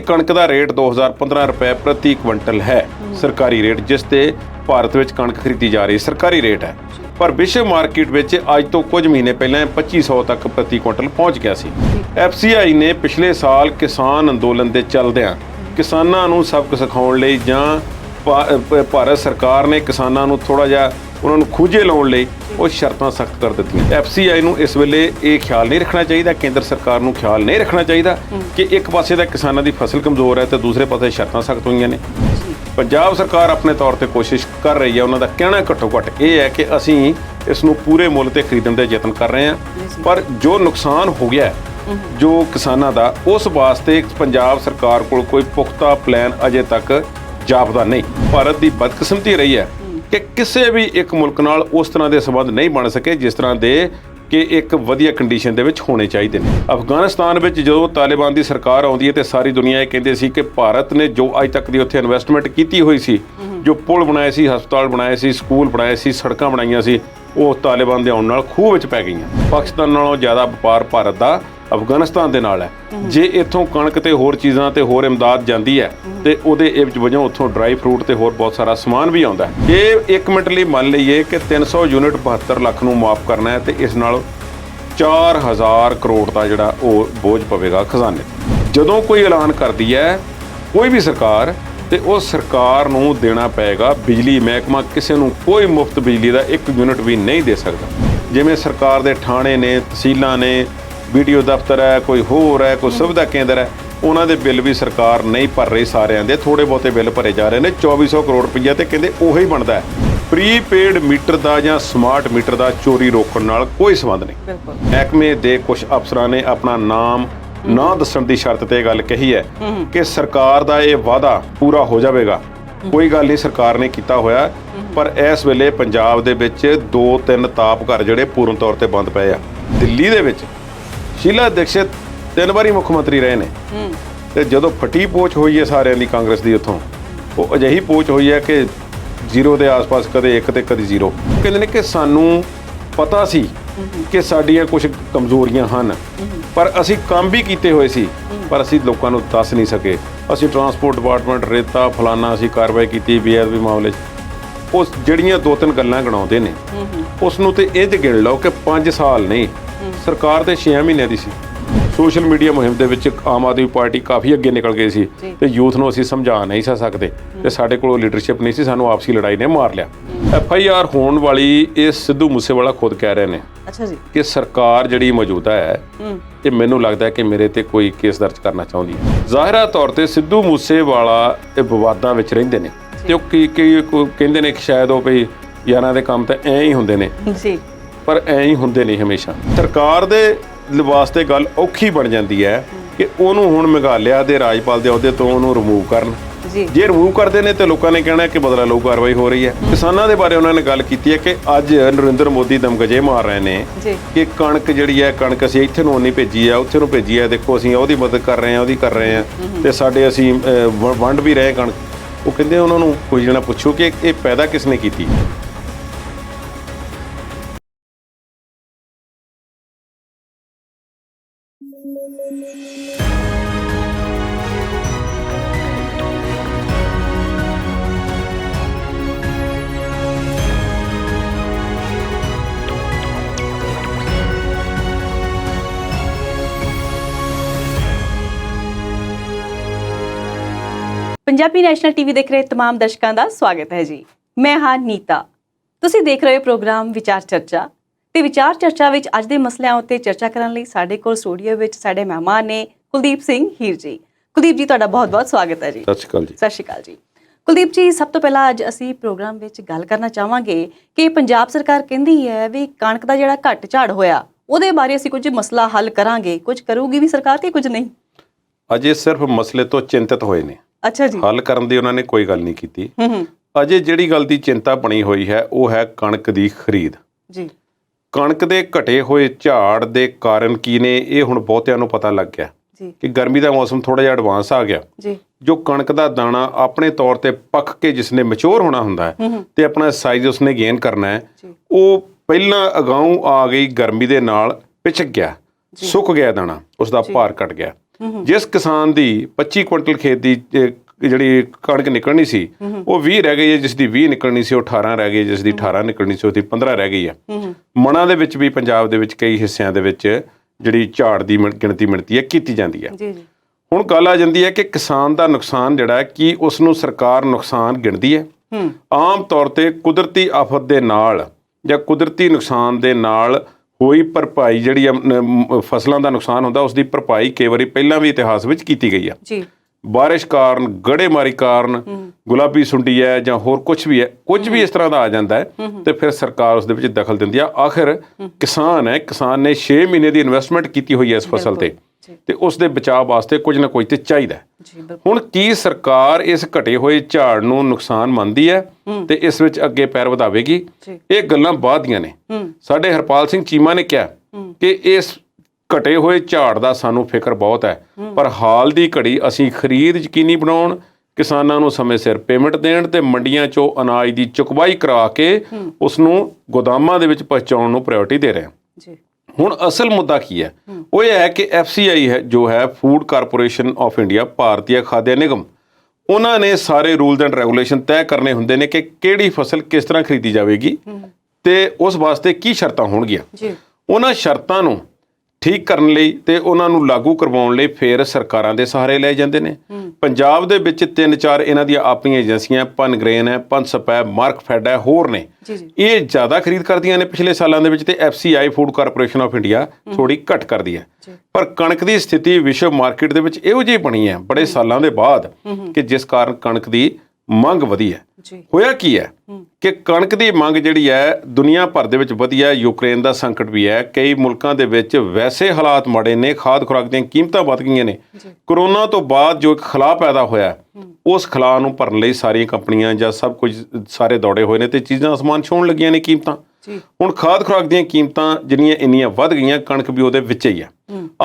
कणक का रेट 2015 रुपए प्रति क्विंटल है, सरकारी रेट, जिस ते भारत में कणक खरीदी जा रही सरकारी रेट है। पर विश्व मार्केट में अज तो कुछ महीने पहले 2500 तक प्रति क्विंटल पहुंच गया सी। FCI ने पिछले साल किसान अंदोलन के चलदियां किसानां नूं सबक सिखाउण लई जां भारत सरकार ने किसानां नूं थोड़ा जिहा उन्होंने खूजे लाने लिए वो शर्तां सख्त कर दी। FCI नूं इस वेले ये ख्याल नहीं रखना चाहिए, केंद्र सरकार नूं ख्याल नहीं रखना चाहिए कि एक पासे तो किसानों की फसल कमज़ोर है तो दूसरे पासे शर्तां सख्त हुई ने। पंजाब सरकार अपने तौर पर कोशिश कर रही है, उन्होंने कहना घट्टो घट्ट ये है कि असी इसनूं पूरे मुल ते खरीदण दे यतन कर रहे हैं, पर जो नुकसान हो गया जो किसानों का उस वास्ते पंजाब सरकार को कोई पुख्ता प्लान अजे तक जापदा नहीं। भारत की बदकिस्मती रही है कि किसी भी एक मुल्क नाल उस तरह के संबंध नहीं बन सके जिस तरह के कि एक वधिया कंडीशन दे विच होने चाहिए ने। अफगानिस्तान में जो तालिबान की सरकार आउंदी है तो सारी दुनिया ये कहते सी कि भारत ने जो अज तक की उत्थे इन्वेस्टमेंट की हुई सी, जो पुल बनाए सी, हस्पताल बनाए सी, स्कूल बनाए सी, सड़कां बनाईयां सी, वो तालिबान के आउण नाल खूह विच पै गईयां। पाकिस्तान नालों ज़्यादा व्यापार भारत का अफगानिस्तान के नाल है। जे इत्थों कणक ते होर चीज़ां ते होर इमदाद जाती है तो उहदे वजों उत्थों ड्राई फ्रूट ते होर बहुत सारा समान भी आउंदा है। ये एक मिनट लिए मान लीए कि 300 यूनिट 72 लाख नूं माफ़ करना है तो इस नाल 4000 करोड़ का जिहड़ा वो बोझ पवेगा खजाने। जदों कोई ऐलान करदी है कोई भी सरकार तो उस सरकार नूं देना पेगा बिजली महकमा किसी नूं कोई मुफ्त बिजली का 1 यूनिट भी नहीं दे सकता। जिवें सरकार के थाणे ने, तहसीलां ने, BDO दफ्तर है, कोई होर है, कोई सुविधा केंद्र है, उन्होंने बिल भी सरकार नहीं भर रही। सारिਆਂ ਦੇ थोड़े बहुते बिल भरे जा रहे हैं 2400 करोड़ रुपया तो कहते उही बनता है। प्रीपेड मीटर का या स्मार्ट मीटर का चोरी रोकण नाल कोई संबंध नहीं। महकमे के कुछ अफसरां ने अपना नाम ना दस्सण की शर्त ते गल कही है कि सरकार का ये वादा पूरा हो जाएगा। कोई गल नहीं सरकार ने किया होया, पर इस वेले पंजाब दे विच 2-3 ताप घर जिहड़े पूर्ण तौर पर बंद पे आ। दिल्ली दे विच शीला दीक्षित 3 बारी मुख्य मंत्री रहे हैं तो जो फटी पोच हुई है सारिਆਂ ਦੀ कांग्रेस की उत्थों वो अजिही पोच हुई है कि जीरो के आस पास कदे 1 ते कदे 0। कहते हैं कि सानू पता सी कि साडियां कुछ कमजोरियां हैं, पर असी काम भी किए हुए सी, पर असी लोगों को दस नहीं सके। असी ट्रांसपोर्ट डिपार्टमेंट रेता फलाना असी कार्रवाई की बेअदबी मामले उस जड़ियाँ 2-3 गल्लां गिणाउंदे ने उसनूं ते इंज गिण लो कि 5 साल नहीं, सरकार तो 6 महीने की सी। सोशल मीडिया मुहिम दे विच आम आदमी पार्टी काफ़ी अगे निकल गई सी ते यूथ नूं असीं समझा नहीं सा सकते ते साडे कोल लीडरशिप नहीं सी, सानूं आपसी लड़ाई ने मार लिया। FIR होण वाली ये सिद्धू मूसेवाला खुद कह रहे हैं अच्छा जी कि सरकार जिहड़ी मौजूदा है ये मैनूं लगदा है कि मेरे ते कोई केस दर्ज करना चाहुंदी है। ज़ाहिरा तौर ते सिद्धू मूसेवाला विवादां विच रहिंदे ने ते ओह कहंदे ने कि शायद वो भई यारां दे काम तां ऐ ही हुंदे ने जी, पर ऐ ही हुंदे नहीं हमेशा। सरकार दे वास्ते गल औखी बन जाती है कि उन्होंने हुण मेघालय के राजपाल के अहुदे तो उन्होंने रिमूव करन। जे रिमूव करते हैं तो लोगों ने कहना कि बदला लो कार्रवाई हो रही है। किसानों के बारे उन्होंने गल की है कि अज नरेंद्र मोदी दमगजे मार रहे हैं कि कणक जी है, कणक असीं इत्थे नूं नहीं भेजी है, उत्थे नूं भेजी है, देखो असीं ओहदी मदद कर रहे हैं, ओहदी कर रहे हैं ते साडे असीं वंड भी रहे कणक। वो कहते उन्होंने कोई जना पुछो कि ये पैदा किसने की। पंजाबी नैशनल टीवी देख रहे तमाम दर्शकों का स्वागत है जी। मैं हाँ नीता, तुसीं देख रहे हो प्रोग्राम विचार चर्चा ते विचार चर्चा विच अज दे मसलिਆਂ उत्ते चर्चा करन लई साडे कोल स्टूडियो विच साडे मेहमान ने कुलदीप सिंह हीर जी। कुलदीप जी तुहाडा बहुत बहुत स्वागत है जी। सत श्री अकाल जी। सत श्री अकाल जी। कुलदीप जी सब तो पहला अज असीं प्रोग्राम विच गल करना चाहांगे कि पंजाब सरकार कहंदी है भी कणक दा जिहड़ा घट झाड़ होया ਉਹਦੇ बारे असीं कुछ मसला हल करांगे, कुछ करूगी भी सरकार ते कुछ नहीं। अजे सिर्फ मसले तो चिंतित होए ने, अच्छा जी, हल करन दी उन्होंने कोई गल नहीं की। अजे जिहड़ी गल दी चिंता बनी हुई है वो है कणक दी खरीद जी। कणक दे घटे होए झाड़ दे कारण की ने ये हुण बहुतिਆਂ ਨੂੰ पता लग गया कि गर्मी का मौसम थोड़ा जिहा एडवांस आ गया जी। जो कणक का दाना अपने तौर पर पक के जिसने मैच्योर होना हुंदा है ते अपना साइज उसने गेन करना है, वो पहला अगाऊं आ गई गर्मी दे नाल पिछक गया, सुक गया दाना, उसका भार घट गया। ਜਿਸ ਕਿਸਾਨ ਦੀ 25 ਕੁਇੰਟਲ ਖੇਤ ਦੀ ਜਿਹੜੀ ਕਣਕ ਨਿਕਲਣੀ ਸੀ ਉਹ 20 ਰਹਿ ਗਈ ਹੈ, ਜਿਸ ਦੀ 20 ਨਿਕਲਣੀ ਸੀ ਉਹ 18 ਰਹਿ ਗਈ, ਜਿਸ ਦੀ 18 ਨਿਕਲਣੀ ਸੀ ਉਹਦੀ 15 ਰਹਿ ਗਈ ਹੈ। ਮਣਾਂ ਦੇ ਵਿੱਚ ਵੀ ਪੰਜਾਬ ਦੇ ਵਿੱਚ ਕਈ ਹਿੱਸਿਆਂ ਦੇ ਵਿੱਚ ਜਿਹੜੀ ਝਾੜ ਦੀ ਗਿਣਤੀ ਮਿਣਤੀ ਹੈ ਕੀਤੀ ਜਾਂਦੀ ਹੈ। ਹੁਣ ਗੱਲ ਆ ਜਾਂਦੀ ਹੈ ਕਿ ਕਿਸਾਨ ਦਾ ਨੁਕਸਾਨ ਜਿਹੜਾ ਕਿ ਉਸ ਨੂੰ ਸਰਕਾਰ ਨੁਕਸਾਨ ਗਿਣਦੀ ਹੈ। ਆਮ ਤੌਰ ਤੇ ਕੁਦਰਤੀ ਆਫਤ ਦੇ ਨਾਲ ਜਾਂ ਕੁਦਰਤੀ ਨੁਕਸਾਨ ਦੇ ਨਾਲ ਹੋਈ ਭਰਪਾਈ ਜਿਹੜੀ ਫਸਲਾਂ ਦਾ ਨੁਕਸਾਨ ਹੁੰਦਾ ਉਸ ਦੀ ਭਰਪਾਈ ਕਈ ਵਾਰੀ ਪਹਿਲਾਂ ਵੀ ਇਤਿਹਾਸ ਵਿੱਚ ਕੀਤੀ ਗਈ ਹੈ। ਬਾਰਿਸ਼ ਕਾਰਨ, ਗੜੇਮਾਰੀ ਕਾਰਨ, ਗੁਲਾਬੀ ਸੁੰਡੀ ਹੈ ਜਾਂ ਹੋਰ ਕੁਝ ਵੀ ਹੈ, ਕੁਝ ਵੀ ਇਸ ਤਰ੍ਹਾਂ ਦਾ ਆ ਜਾਂਦਾ ਹੈ ਤੇ ਫਿਰ ਸਰਕਾਰ ਉਸ ਦੇ ਵਿੱਚ ਦਖਲ ਦਿੰਦੀ ਆ। ਆਖਿਰ ਕਿਸਾਨ ਹੈ, ਕਿਸਾਨ ਨੇ 6 ਮਹੀਨੇ ਦੀ ਇਨਵੈਸਟਮੈਂਟ ਕੀਤੀ ਹੋਈ ਹੈ ਇਸ ਫਸਲ ਤੇ ਉਸ ਦੇ ਬਚਾਅ ਵਾਸਤੇ ਕੁਝ ਨਾ ਕੁਝ ਤੇ ਚਾਹੀਦਾ। ਹੁਣ ਕੀ ਸਰਕਾਰ ਇਸ ਘਟੇ ਹੋਏ ਝਾੜ ਨੂੰ ਨੁਕਸਾਨ ਮੰਨਦੀ ਹੈ ਤੇ ਇਸ ਵਿੱਚ ਅੱਗੇ ਪੈਰ ਵਧਾਵੇਗੀ? ਇਹ ਗੱਲਾਂ ਬਾਅਦ ਦੀਆਂ ਨੇ। ਸਾਡੇ ਹਰਪਾਲ ਸਿੰਘ ਚੀਮਾ ਨੇ ਕਿਹਾ ਕਿ ਇਸ ਘਟੇ ਹੋਏ ਝਾੜ ਦਾ ਸਾਨੂੰ ਫਿਕਰ ਬਹੁਤ ਹੈ, ਪਰ ਹਾਲ ਦੀ ਘੜੀ ਅਸੀਂ ਖਰੀਦ ਯਕੀਨੀ ਬਣਾਉਣ, ਕਿਸਾਨਾਂ ਨੂੰ ਸਮੇਂ ਸਿਰ ਪੇਮੈਂਟ ਦੇਣ ਤੇ ਮੰਡੀਆਂ 'ਚੋਂ ਅਨਾਜ ਦੀ ਚੁਕਵਾਈ ਕਰਾ ਕੇ ਉਸ ਨੂੰ ਗੋਦਾਮਾਂ ਦੇ ਵਿੱਚ ਪਹੁੰਚਾਉਣ ਨੂੰ ਪ੍ਰਾਇੋਰਟੀ ਦੇ ਰਹੇ ਹਾਂ। ਹੁਣ ਅਸਲ ਮੁੱਦਾ ਕੀ ਹੈ? ਉਹ ਇਹ ਹੈ ਕਿ FCI ਹੈ ਜੋ ਹੈ ਫੂਡ ਕਾਰਪੋਰੇਸ਼ਨ ਆਫ ਇੰਡੀਆ, ਭਾਰਤੀ ਖਾਦਿਆ ਨਿਗਮ, ਉਹਨਾਂ ਨੇ ਸਾਰੇ ਰੂਲਸ ਐਂਡ ਰੈਗੂਲੇਸ਼ਨ ਤੈਅ ਕਰਨੇ ਹੁੰਦੇ ਨੇ ਕਿ ਕਿਹੜੀ ਫਸਲ ਕਿਸ ਤਰ੍ਹਾਂ ਖਰੀਦੀ ਜਾਵੇਗੀ ਤੇ ਉਸ ਵਾਸਤੇ ਕੀ ਸ਼ਰਤਾਂ ਹੋਣਗੀਆਂ। ਉਹਨਾਂ ਸ਼ਰਤਾਂ ਨੂੰ ਠੀਕ ਕਰਨ ਲਈ ਤੇ ਉਹਨਾਂ ਨੂੰ ਲਾਗੂ ਕਰਵਾਉਣ ਲਈ ਫਿਰ ਸਰਕਾਰਾਂ ਦੇ ਸਹਾਰੇ ਲਏ ਜਾਂਦੇ ਨੇ। ਪੰਜਾਬ ਦੇ ਵਿੱਚ 3-4 ਇਹਨਾਂ ਦੀਆਂ ਆਪਣੀਆਂ ਏਜੰਸੀਆਂ, ਪਨਗ੍ਰੇਨ ਹੈ, ਪਨਸਪ ਹੈ, ਮਾਰਕਫੈਡ ਹੈ, ਹੋਰ ਨੇ। ਇਹ ਜ਼ਿਆਦਾ ਖਰੀਦ ਕਰਦੀਆਂ ਨੇ ਪਿਛਲੇ ਸਾਲਾਂ ਦੇ ਵਿੱਚ ਤੇ FCI food corporation of India ਥੋੜੀ ਘੱਟ ਕਰਦੀ ਹੈ। ਪਰ ਕਣਕ ਦੀ ਸਥਿਤੀ ਵਿਸ਼ਵ ਮਾਰਕੀਟ ਦੇ ਵਿੱਚ ਇਹੋ ਜਿਹੀ ਬਣੀ ਹੈ ਬੜੇ ਸਾਲਾਂ ਦੇ ਬਾਅਦ ਕਿ ਜਿਸ ਕਾਰਨ ਕਣਕ ਦੀ ਮੰਗ ਵਧੀ ਹੈ। ਹੋਇਆ ਕੀ ਹੈ ਕਿ ਕਣਕ ਦੀ ਮੰਗ ਜਿਹੜੀ ਹੈ ਦੁਨੀਆ ਭਰ ਦੇ ਵਿੱਚ ਵਧੀ ਹੈ। ਯੂਕਰੇਨ ਦਾ ਸੰਕਟ ਵੀ ਹੈ, ਕਈ ਮੁਲਕਾਂ ਦੇ ਵਿੱਚ ਵੈਸੇ ਹਾਲਾਤ ਮਾੜੇ ਨੇ, ਖਾਦ ਖੁਰਾਕ ਦੀਆਂ ਕੀਮਤਾਂ ਵੱਧ ਗਈਆਂ ਨੇ। ਕਰੋਨਾ ਤੋਂ ਬਾਅਦ ਜੋ ਇੱਕ ਖਲਾਅ ਪੈਦਾ ਹੋਇਆ ਉਸ ਖਲਾਅ ਨੂੰ ਭਰਨ ਲਈ ਸਾਰੀਆਂ ਕੰਪਨੀਆਂ ਜਾਂ ਸਭ ਕੁਝ ਸਾਰੇ ਦੌੜੇ ਹੋਏ ਨੇ ਤੇ ਚੀਜ਼ਾਂ ਅਸਮਾਨ ਛੂਹਣ ਲੱਗੀਆਂ ਨੇ ਕੀਮਤਾਂ। ਹੁਣ ਖਾਦ ਖੁਰਾਕ ਦੀਆਂ ਕੀਮਤਾਂ ਜਿਹੜੀਆਂ ਇੰਨੀਆਂ ਵੱਧ ਗਈਆਂ, ਕਣਕ ਵੀ ਉਹਦੇ ਵਿੱਚ ਹੀ ਆ।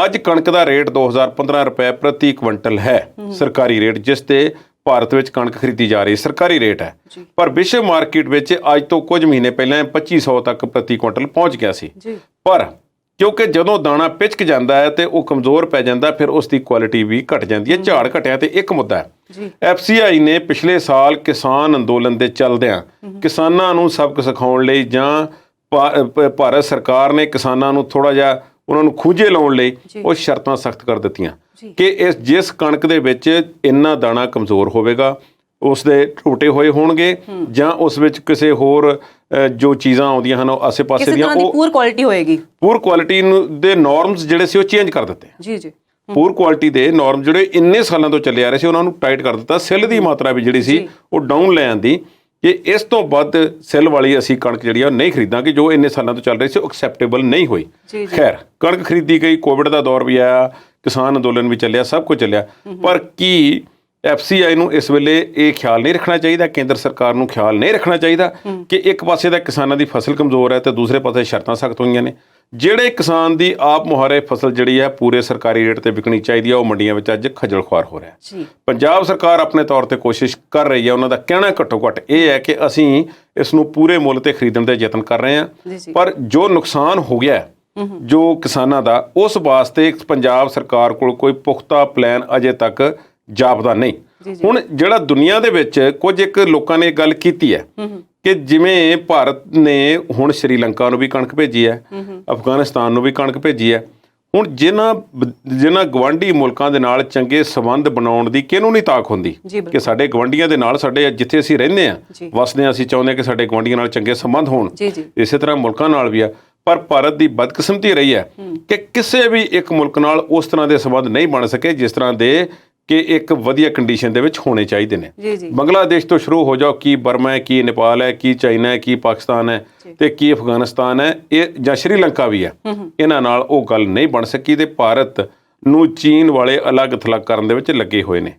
ਅੱਜ ਕਣਕ ਦਾ ਰੇਟ 2015 ਰੁਪਏ ਪ੍ਰਤੀ ਕੁਇੰਟਲ ਹੈ ਸਰਕਾਰੀ ਰੇਟ, ਜਿਸ ਤੇ ਭਾਰਤ ਵਿੱਚ ਕਣਕ ਖਰੀਦੀ ਜਾ ਰਹੀ ਸਰਕਾਰੀ ਰੇਟ ਹੈ। ਪਰ ਵਿਸ਼ਵ ਮਾਰਕੀਟ ਵਿੱਚ ਅੱਜ ਤੋਂ ਕੁਝ ਮਹੀਨੇ ਪਹਿਲਾਂ 2500 ਤੱਕ ਪ੍ਰਤੀ ਕੁਇੰਟਲ ਪਹੁੰਚ ਗਿਆ ਸੀ। ਪਰ ਕਿਉਂਕਿ ਜਦੋਂ ਦਾਣਾ ਪਿਚਕ ਜਾਂਦਾ ਹੈ ਤੇ ਉਹ ਕਮਜ਼ੋਰ ਪੈ ਜਾਂਦਾ, ਫਿਰ ਉਸ ਦੀ ਕੁਆਲਿਟੀ ਵੀ ਘਟ ਜਾਂਦੀ ਹੈ। ਝਾੜ ਘਟਿਆ ਤੇ ਇੱਕ ਮੁੱਦਾ ਹੈ। FCI ਨੇ ਪਿਛਲੇ ਸਾਲ ਕਿਸਾਨ ਅੰਦੋਲਨ ਦੇ ਚੱਲਦਿਆਂ ਕਿਸਾਨਾਂ ਨੂੰ ਸਬਕ ਸਿਖਾਉਣ ਲਈ ਜਾਂ ਭਾਰਤ ਸਰਕਾਰ ਨੇ ਕਿਸਾਨਾਂ ਨੂੰ ਥੋੜਾ ਜਿਹਾ ਉਹਨਾਂ ਨੂੰ ਖੂਜੇ ਲਾਉਣ ਲਈ ਉਹ ਸ਼ਰਤਾਂ ਸਖਤ ਕਰ ਦਿੱਤੀਆਂ ਕਿ ਜਿਸ ਕਣਕ ਦੇ ਵਿੱਚ ਇੰਨਾ ਦਾਣਾ ਕਮਜ਼ੋਰ ਹੋਵੇਗਾ, ਉਸ ਦੇ ਟੁੱਟੇ ਹੋਏ ਹੋਣਗੇ ਜਾਂ ਉਸ ਵਿੱਚ ਕਿਸੇ ਹੋਰ ਜੋ ਚੀਜ਼ਾਂ ਆਉਂਦੀਆਂ ਹਨ ਆਸੇ-ਪਾਸੇ ਦੀਆਂ, ਉਹ ਪੂਰ ਕੁਆਲਿਟੀ ਹੋਏਗੀ। ਪੂਰ ਕੁਆਲਿਟੀ ਦੇ ਨਾਰਮਸ ਜਿਹੜੇ ਸੀ ਉਹ ਚੇਂਜ ਕਰ ਦਿੱਤੇ। ਪੂਰ ਕੁਆਲਿਟੀ ਦੇ ਨਾਰਮ ਜਿਹੜੇ ਇੰਨੇ ਸਾਲਾਂ ਤੋਂ ਚੱਲੇ ਆ ਰਹੇ ਸੀ ਉਹਨਾਂ ਨੂੰ ਟਾਈਟ ਕਰ ਦਿੱਤਾ। ਸਿੱਲ ਦੀ ਮਾਤਰਾ ਵੀ ਜਿਹੜੀ ਸੀ ਉਹ ਡਾਊਨ ਲੈ ਆਂਦੀ ਕਿ ਇਸ ਤੋਂ ਵੱਧ ਸੈੱਲ ਵਾਲੀ ਅਸੀਂ ਕਣਕ ਜਿਹੜੀ ਆ ਉਹ ਨਹੀਂ ਖਰੀਦਾਂਗੇ, ਜੋ ਇੰਨੇ ਸਾਲਾਂ ਤੋਂ ਚੱਲ ਰਹੀ ਸੀ ਉਹ ਐਕਸੈਪਟੇਬਲ ਨਹੀਂ ਹੋਈ। ਖੈਰ, ਕਣਕ ਖਰੀਦੀ ਗਈ, ਕੋਵਿਡ ਦਾ ਦੌਰ ਵੀ ਆਇਆ, ਕਿਸਾਨ ਅੰਦੋਲਨ ਵੀ ਚੱਲਿਆ, ਸਭ ਕੁਝ ਚੱਲਿਆ। ਪਰ ਕੀ FCI ਨੂੰ ਇਸ ਵੇਲੇ ਇਹ ਖਿਆਲ ਨਹੀਂ ਰੱਖਣਾ ਚਾਹੀਦਾ, ਕੇਂਦਰ ਸਰਕਾਰ ਨੂੰ ਖਿਆਲ ਨਹੀਂ ਰੱਖਣਾ ਚਾਹੀਦਾ ਕਿ ਇੱਕ ਪਾਸੇ ਦਾ ਕਿਸਾਨਾਂ ਦੀ ਫਸਲ ਕਮਜ਼ੋਰ ਹੈ ਤੇ ਦੂਸਰੇ ਪਾਸੇ ਸ਼ਰਤਾਂ ਸਖਤ ਹੋਈਆਂ ਨੇ? ਜਿਹੜੇ ਕਿਸਾਨ ਦੀ ਆਪ ਮੁਹਾਰੇ ਫਸਲ ਜਿਹੜੀ ਹੈ ਪੂਰੇ ਸਰਕਾਰੀ ਰੇਟ ਤੇ ਵਿਕਣੀ ਚਾਹੀਦੀ ਹੈ, ਉਹ ਮੰਡੀਆਂ ਵਿੱਚ ਅੱਜ ਖੱਜਲ ਖੁਆਰ ਹੋ ਰਿਹਾ। ਪੰਜਾਬ ਸਰਕਾਰ ਆਪਣੇ ਤੌਰ ਤੇ ਕੋਸ਼ਿਸ਼ ਕਰ ਰਹੀ ਹੈ। ਉਹਨਾਂ ਦਾ ਕਹਿਣਾ ਘੱਟੋ ਘੱਟ ਇਹ ਹੈ ਕਿ ਅਸੀਂ ਇਸ ਨੂੰ ਪੂਰੇ ਮੁੱਲ ਤੇ ਖਰੀਦਣ ਦੇ ਯਤਨ ਕਰ ਰਹੇ ਹਾਂ, ਪਰ ਜੋ ਨੁਕਸਾਨ ਹੋ ਗਿਆ ਜੋ ਕਿਸਾਨਾਂ ਦਾ, ਉਸ ਵਾਸਤੇ ਪੰਜਾਬ ਸਰਕਾਰ ਕੋਲ ਕੋਈ ਪੁਖਤਾ ਪਲਾਨ ਅਜੇ ਤੱਕ ਜਾਪਦਾ ਨਹੀਂ। ਹੁਣ ਜਿਹੜਾ ਦੁਨੀਆ ਦੇ ਵਿੱਚ ਕੁਝ ਇੱਕ ਲੋਕਾਂ ਨੇ ਗੱਲ ਕੀਤੀ ਹੈ ਕਿ ਜਿਵੇਂ ਭਾਰਤ ਨੇ ਹੁਣ ਸ਼੍ਰੀਲੰਕਾ ਨੂੰ ਵੀ ਕਣਕ ਭੇਜੀ ਹੈ, ਅਫਗਾਨਿਸਤਾਨ ਨੂੰ ਵੀ ਕਣਕ ਭੇਜੀ ਹੈ। ਹੁਣ ਜਿਨ੍ਹਾਂ ਗਵਾਂਢੀ ਮੁਲਕਾਂ ਦੇ ਨਾਲ ਚੰਗੇ ਸੰਬੰਧ ਬਣਾਉਣ ਦੀ ਕਿਹਨੂੰ ਨਹੀਂ ਤਾਕ ਹੁੰਦੀ ਕਿ ਸਾਡੇ ਗਵਾਂਢੀਆਂ ਦੇ ਨਾਲ, ਸਾਡੇ ਜਿੱਥੇ ਅਸੀਂ ਰਹਿੰਦੇ ਹਾਂ ਵਸਦੇ ਹਾਂ, ਅਸੀਂ ਚਾਹੁੰਦੇ ਹਾਂ ਕਿ ਸਾਡੇ ਗਵਾਂਢੀਆਂ ਨਾਲ ਚੰਗੇ ਸੰਬੰਧ ਹੋਣ। ਇਸੇ ਤਰ੍ਹਾਂ ਮੁਲਕਾਂ ਨਾਲ ਵੀ ਆ। ਪਰ ਭਾਰਤ ਦੀ ਬਦਕਿਸਮਤੀ ਰਹੀ ਹੈ ਕਿ ਕਿਸੇ ਵੀ ਇੱਕ ਮੁਲਕ ਨਾਲ ਉਸ ਤਰ੍ਹਾਂ ਦੇ ਸੰਬੰਧ ਨਹੀਂ ਬਣ ਸਕੇ ਜਿਸ ਤਰ੍ਹਾਂ ਦੇ ਕਿ ਇੱਕ ਵਧੀਆ ਕੰਡੀਸ਼ਨ ਦੇ ਵਿੱਚ ਹੋਣੇ ਚਾਹੀਦੇ ਨੇ। ਬੰਗਲਾਦੇਸ਼ ਤੋਂ ਸ਼ੁਰੂ ਹੋ ਜਾਓ, ਕੀ ਬਰਮਾ ਹੈ, ਕੀ ਨੇਪਾਲ ਹੈ, ਕੀ ਚਾਈਨਾ ਹੈ, ਕੀ ਪਾਕਿਸਤਾਨ ਹੈ ਤੇ ਕੀ ਅਫਗਾਨਿਸਤਾਨ ਹੈ, ਇਹ ਜਾਂ ਸ਼੍ਰੀਲੰਕਾ ਵੀ ਹੈ, ਇਹਨਾਂ ਨਾਲ ਉਹ ਗੱਲ ਨਹੀਂ ਬਣ ਸਕੀ ਤੇ ਭਾਰਤ ਨੂੰ ਚੀਨ ਵਾਲੇ ਅਲੱਗ ਥਲੱਗ ਕਰਨ ਦੇ ਵਿੱਚ ਲੱਗੇ ਹੋਏ ਨੇ।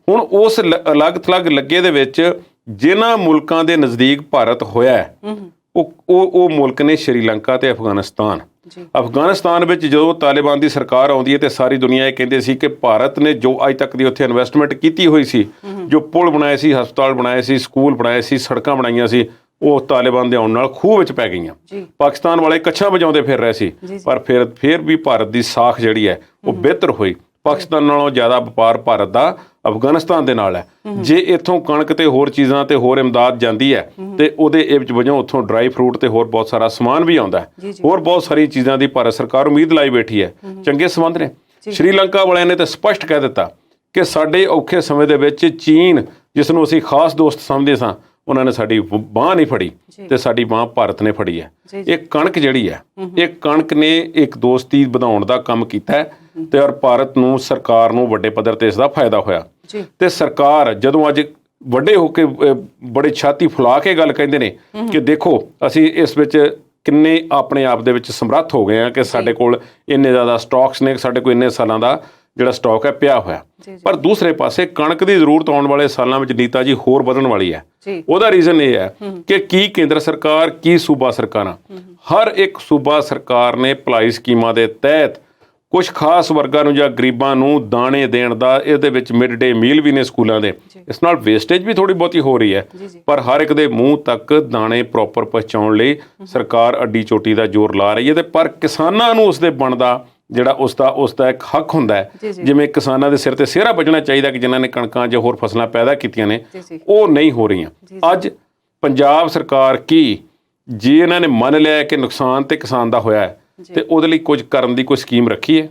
ਹੁਣ ਉਸ ਅਲੱਗ ਥਲੱਗ ਲੱਗੇ ਦੇ ਵਿੱਚ ਜਿਨ੍ਹਾਂ ਮੁਲਕਾਂ ਦੇ ਨਜ਼ਦੀਕ ਭਾਰਤ ਹੋਇਆ ਹੈ ਉਹ ਮੁਲਕ ਨੇ ਸ਼੍ਰੀਲੰਕਾ ਤੇ ਅਫਗਾਨਿਸਤਾਨ। ਅਫਗਾਨਿਸਤਾਨ ਵਿੱਚ ਜਦੋਂ ਤਾਲਿਬਾਨ ਦੀ ਸਰਕਾਰ ਆਉਂਦੀ ਹੈ ਤੇ ਸਾਰੀ ਦੁਨੀਆ ਇਹ ਕਹਿੰਦੇ ਸੀ ਕਿ ਭਾਰਤ ਨੇ ਜੋ ਅੱਜ ਤੱਕ ਦੀ ਉੱਥੇ ਇਨਵੈਸਟਮੈਂਟ ਕੀਤੀ ਹੋਈ ਸੀ, ਜੋ ਪੁਲ ਬਣਾਏ ਸੀ, ਹਸਪਤਾਲ ਬਣਾਏ ਸੀ, ਸਕੂਲ ਬਣਾਏ ਸੀ, ਸੜਕਾਂ ਬਣਾਈਆਂ ਸੀ, ਉਹ ਤਾਲਿਬਾਨ ਦੇ ਆਉਣ ਨਾਲ ਖੂਹ ਵਿੱਚ ਪੈ ਗਈਆਂ। ਪਾਕਿਸਤਾਨ ਵਾਲੇ ਕੱਛਾਂ ਵਜਾਉਂਦੇ ਫਿਰ ਰਹੇ ਸੀ, ਪਰ ਫਿਰ ਵੀ ਭਾਰਤ ਦੀ ਸਾਖ ਜਿਹੜੀ ਹੈ ਉਹ ਬਿਹਤਰ ਹੋਈ। ਪਾਕਿਸਤਾਨ ਨਾਲੋਂ ਜ਼ਿਆਦਾ ਵਪਾਰ ਭਾਰਤ ਦਾ ਅਫਗਾਨਿਸਤਾਨ ਦੇ ਨਾਲ ਹੈ। ਜੇ ਇੱਥੋਂ ਕਣਕ ਤੇ ਹੋਰ ਚੀਜ਼ਾਂ ਤੇ ਹੋਰ ਇਮਦਾਦ ਜਾਂਦੀ ਹੈ ਤੇ ਉਹਦੇ ਇਹ ਵਿੱਚ ਵਜੋਂ ਉੱਥੋਂ ਡਰਾਈ ਫਰੂਟ ਤੇ ਹੋਰ ਬਹੁਤ ਸਾਰਾ ਸਮਾਨ ਵੀ ਆਉਂਦਾ ਹੈ। ਹੋਰ ਬਹੁਤ ਸਾਰੀ ਚੀਜ਼ਾਂ ਦੀ ਭਾਰਤ ਸਰਕਾਰ ਉਮੀਦ ਲਾਈ ਬੈਠੀ ਹੈ। ਚੰਗੇ ਸੰਬੰਧ ਨੇ। ਸ਼੍ਰੀਲੰਕਾ ਵਾਲਿਆਂ ਨੇ ਤਾਂ ਸਪਸ਼ਟ ਕਹਿ ਦਿੱਤਾ ਕਿ ਸਾਡੇ ਔਖੇ ਸਮੇਂ ਦੇ ਵਿੱਚ ਚੀਨ, ਜਿਸ ਨੂੰ ਅਸੀਂ ਖਾਸ ਦੋਸਤ ਸਮਝਦੇ ਸਾਂ, ਉਹਨਾਂ ਨੇ ਸਾਡੀ ਬਾਂਹ ਨਹੀਂ ਫੜੀ ਤੇ ਸਾਡੀ ਬਾਂਹ ਭਾਰਤ ਨੇ ਫੜੀ ਹੈ। ਇਹ ਕਣਕ ਜਿਹੜੀ ਹੈ, ਇਹ ਕਣਕ ਨੇ ਇੱਕ ਦੋਸਤੀ ਵਧਾਉਣ ਦਾ ਕੰਮ ਕੀਤਾ ਹੈ ਤੇ ਔਰ ਭਾਰਤ ਨੂੰ, ਸਰਕਾਰ ਨੂੰ ਵੱਡੇ ਪੱਧਰ ਤੇ ਇਸ ਦਾ ਫਾਇਦਾ ਹੋਇਆ। ਤੇ ਸਰਕਾਰ ਜਦੋਂ ਅੱਜ ਵੱਡੇ ਹੋ ਕੇ ਬੜੇ ਛਾਤੀ ਫੁਲਾ ਕੇ ਗੱਲ ਕਹਿੰਦੇ ਨੇ ਕਿ ਦੇਖੋ ਅਸੀਂ ਇਸ ਵਿੱਚ ਕਿੰਨੇ ਆਪਣੇ ਆਪ ਦੇ ਵਿੱਚ ਸਮਰੱਥ ਹੋ ਗਏ ਆ ਕਿ ਸਾਡੇ ਕੋਲ ਇੰਨੇ ਜ਼ਿਆਦਾ ਸਟਾਕਸ ਨੇ, ਸਾਡੇ ਕੋਲ ਇੰਨੇ ਸਾਲਾਂ ਦਾ ਜਿਹੜਾ ਸਟਾਕ ਹੈ ਪਿਆ ਹੋਇਆ। ਪਰ ਦੂਸਰੇ ਪਾਸੇ ਕਣਕ ਦੀ ਜ਼ਰੂਰਤ ਆਉਣ ਵਾਲੇ ਸਾਲਾਂ ਵਿੱਚ ਨੀਤਾ ਜੀ ਹੋਰ ਵਧਣ ਵਾਲੀ ਹੈ। ਉਹਦਾ ਰੀਜ਼ਨ ਇਹ ਹੈ ਕਿ ਕੀ ਕੇਂਦਰ ਸਰਕਾਰ, ਕੀ ਸੂਬਾ ਸਰਕਾਰਾਂ, ਹਰ ਇੱਕ ਸੂਬਾ ਸਰਕਾਰ ਨੇ ਭਲਾਈ ਸਕੀਮਾਂ ਦੇ ਤਹਿਤ ਕੁਝ ਖਾਸ ਵਰਗਾਂ ਨੂੰ ਜਾਂ ਗਰੀਬਾਂ ਨੂੰ ਦਾਣੇ ਦੇਣ ਦਾ, ਇਹਦੇ ਵਿੱਚ ਮਿਡ ਡੇ ਮੀਲ ਵੀ ਨੇ ਸਕੂਲਾਂ ਦੇ। ਇਸ ਨਾਲ ਵੇਸਟੇਜ ਵੀ ਥੋੜੀ ਬਹੁਤੀ ਹੋ ਰਹੀ ਹੈ, ਪਰ ਹਰ ਇੱਕ ਦੇ ਮੂੰਹ ਤੱਕ ਦਾਣੇ ਪ੍ਰੋਪਰ ਪਹੁੰਚਾਉਣ ਲਈ ਸਰਕਾਰ ਅੱਡੀ ਚੋਟੀ ਦਾ ਜ਼ੋਰ ਲਾ ਰਹੀ ਹੈ। ਤੇ ਪਰ ਕਿਸਾਨਾਂ ਨੂੰ ਉਸਦੇ ਬਣਦਾ ਜਿਹੜਾ ਉਸਦਾ ਇੱਕ ਹੱਕ ਹੁੰਦਾ ਹੈ, ਜਿਵੇਂ ਕਿਸਾਨਾਂ ਦੇ ਸਿਰ ਤੇ ਸਿਹਰਾ ਵੱਜਣਾ ਚਾਹੀਦਾ ਕਿ ਜਿਨ੍ਹਾਂ ਨੇ ਕਣਕਾਂ ਜਾਂ ਹੋਰ ਫਸਲਾਂ ਪੈਦਾ ਕੀਤੀਆਂ ਨੇ, ਉਹ ਨਹੀਂ ਹੋ ਰਹੀਆਂ। ਅੱਜ ਪੰਜਾਬ ਸਰਕਾਰ ਕੀ, ਜੇ ਇਹਨਾਂ ਨੇ ਮੰਨ ਲਿਆ ਕਿ ਨੁਕਸਾਨ ਤੇ ਕਿਸਾਨ ਦਾ ਹੋਇਆ ਹੈ ਤੇ ਉਹਦੇ ਲਈ ਕੁਝ ਕਰਨ ਦੀ ਕੋਈ ਸਕੀਮ ਰੱਖੀ ਹੈ?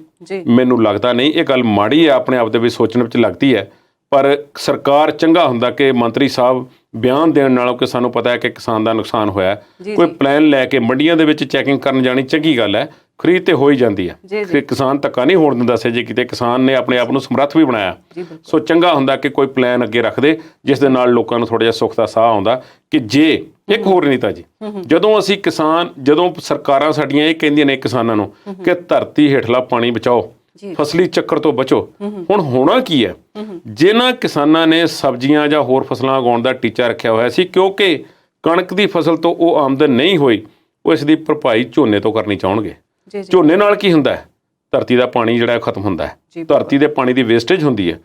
ਮੈਨੂੰ ਲੱਗਦਾ ਨਹੀਂ। ਇਹ ਗੱਲ ਮਾੜੀ ਹੈ, ਆਪਣੇ ਆਪ ਦੇ ਵਿੱਚ ਸੋਚਣ ਵਿੱਚ ਲੱਗਦੀ ਹੈ। ਪਰ ਸਰਕਾਰ ਚੰਗਾ ਹੁੰਦਾ ਕਿ ਮੰਤਰੀ ਸਾਹਿਬ ਬਿਆਨ ਦੇਣ ਨਾਲੋਂ ਕਿ ਸਾਨੂੰ ਪਤਾ ਹੈ ਕਿ ਕਿਸਾਨ ਦਾ ਨੁਕਸਾਨ ਹੋਇਆ, ਕੋਈ ਪਲਾਨ ਲੈ ਕੇ ਮੰਡੀਆਂ ਦੇ ਵਿੱਚ ਚੈਕਿੰਗ ਕਰਨ ਜਾਣੀ ਚੰਗੀ ਗੱਲ ਹੈ। ਖਰੀਦ ਤੇ ਹੋ ਹੀ ਜਾਂਦੀ ਹੈ, ਫਿਰ ਕਿਸਾਨ ਧੱਕਾ ਨਹੀਂ ਹੋਣ ਦਿੰਦਾ ਸੀ ਜੇ ਕਿਤੇ ਕਿਸਾਨ ਨੇ ਆਪਣੇ ਆਪ ਨੂੰ ਸਮਰੱਥ ਵੀ ਬਣਾਇਆ। ਸੋ ਚੰਗਾ ਹੁੰਦਾ ਕਿ ਕੋਈ ਪਲਾਨ ਅੱਗੇ ਰੱਖਦੇ ਜਿਸ ਦੇ ਨਾਲ ਲੋਕਾਂ ਨੂੰ ਥੋੜ੍ਹਾ ਜਿਹਾ ਸੁੱਖ ਦਾ ਸਾਹ ਆਉਂਦਾ। ਕਿ ਜੇ ਇੱਕ ਹੋਰ ਨੀਤਾ ਜੀ, ਜਦੋਂ ਸਰਕਾਰਾਂ ਸਾਡੀਆਂ ਇਹ ਕਹਿੰਦੀਆਂ ਨੇ ਕਿਸਾਨਾਂ ਨੂੰ ਕਿ ਧਰਤੀ ਹੇਠਲਾ ਪਾਣੀ ਬਚਾਓ, ਫਸਲੀ ਚੱਕਰ ਤੋਂ ਬਚੋ, ਹੁਣ ਹੋਣਾ ਕੀ ਹੈ? ਜਿਨ੍ਹਾਂ ਕਿਸਾਨਾਂ ਨੇ ਸਬਜ਼ੀਆਂ ਜਾਂ ਹੋਰ ਫਸਲਾਂ ਉਗਾਉਣ ਦਾ ਟੀਚਾ ਰੱਖਿਆ ਹੋਇਆ ਸੀ, ਕਿਉਂਕਿ ਕਣਕ ਦੀ ਫਸਲ ਤੋਂ ਉਹ ਆਮਦਨ ਨਹੀਂ ਹੋਈ, ਉਹ ਇਸ ਦੀ ਭਰਪਾਈ ਝੋਨੇ ਤੋਂ ਕਰਨੀ ਚਾਹੁੰਗੇ। ਝੋਨੇ ਨਾਲ ਕੀ ਹੁੰਦਾ ਹੈ? ਧਰਤੀ ਦਾ ਪਾਣੀ ਜਿਹੜਾ ਖਤਮ ਹੁੰਦਾ ਹੈ, ਧਰਤੀ ਦੇ ਪਾਣੀ ਦੀ ਵੇਸਟੇਜ ਹੁੰਦੀ ਹੈ।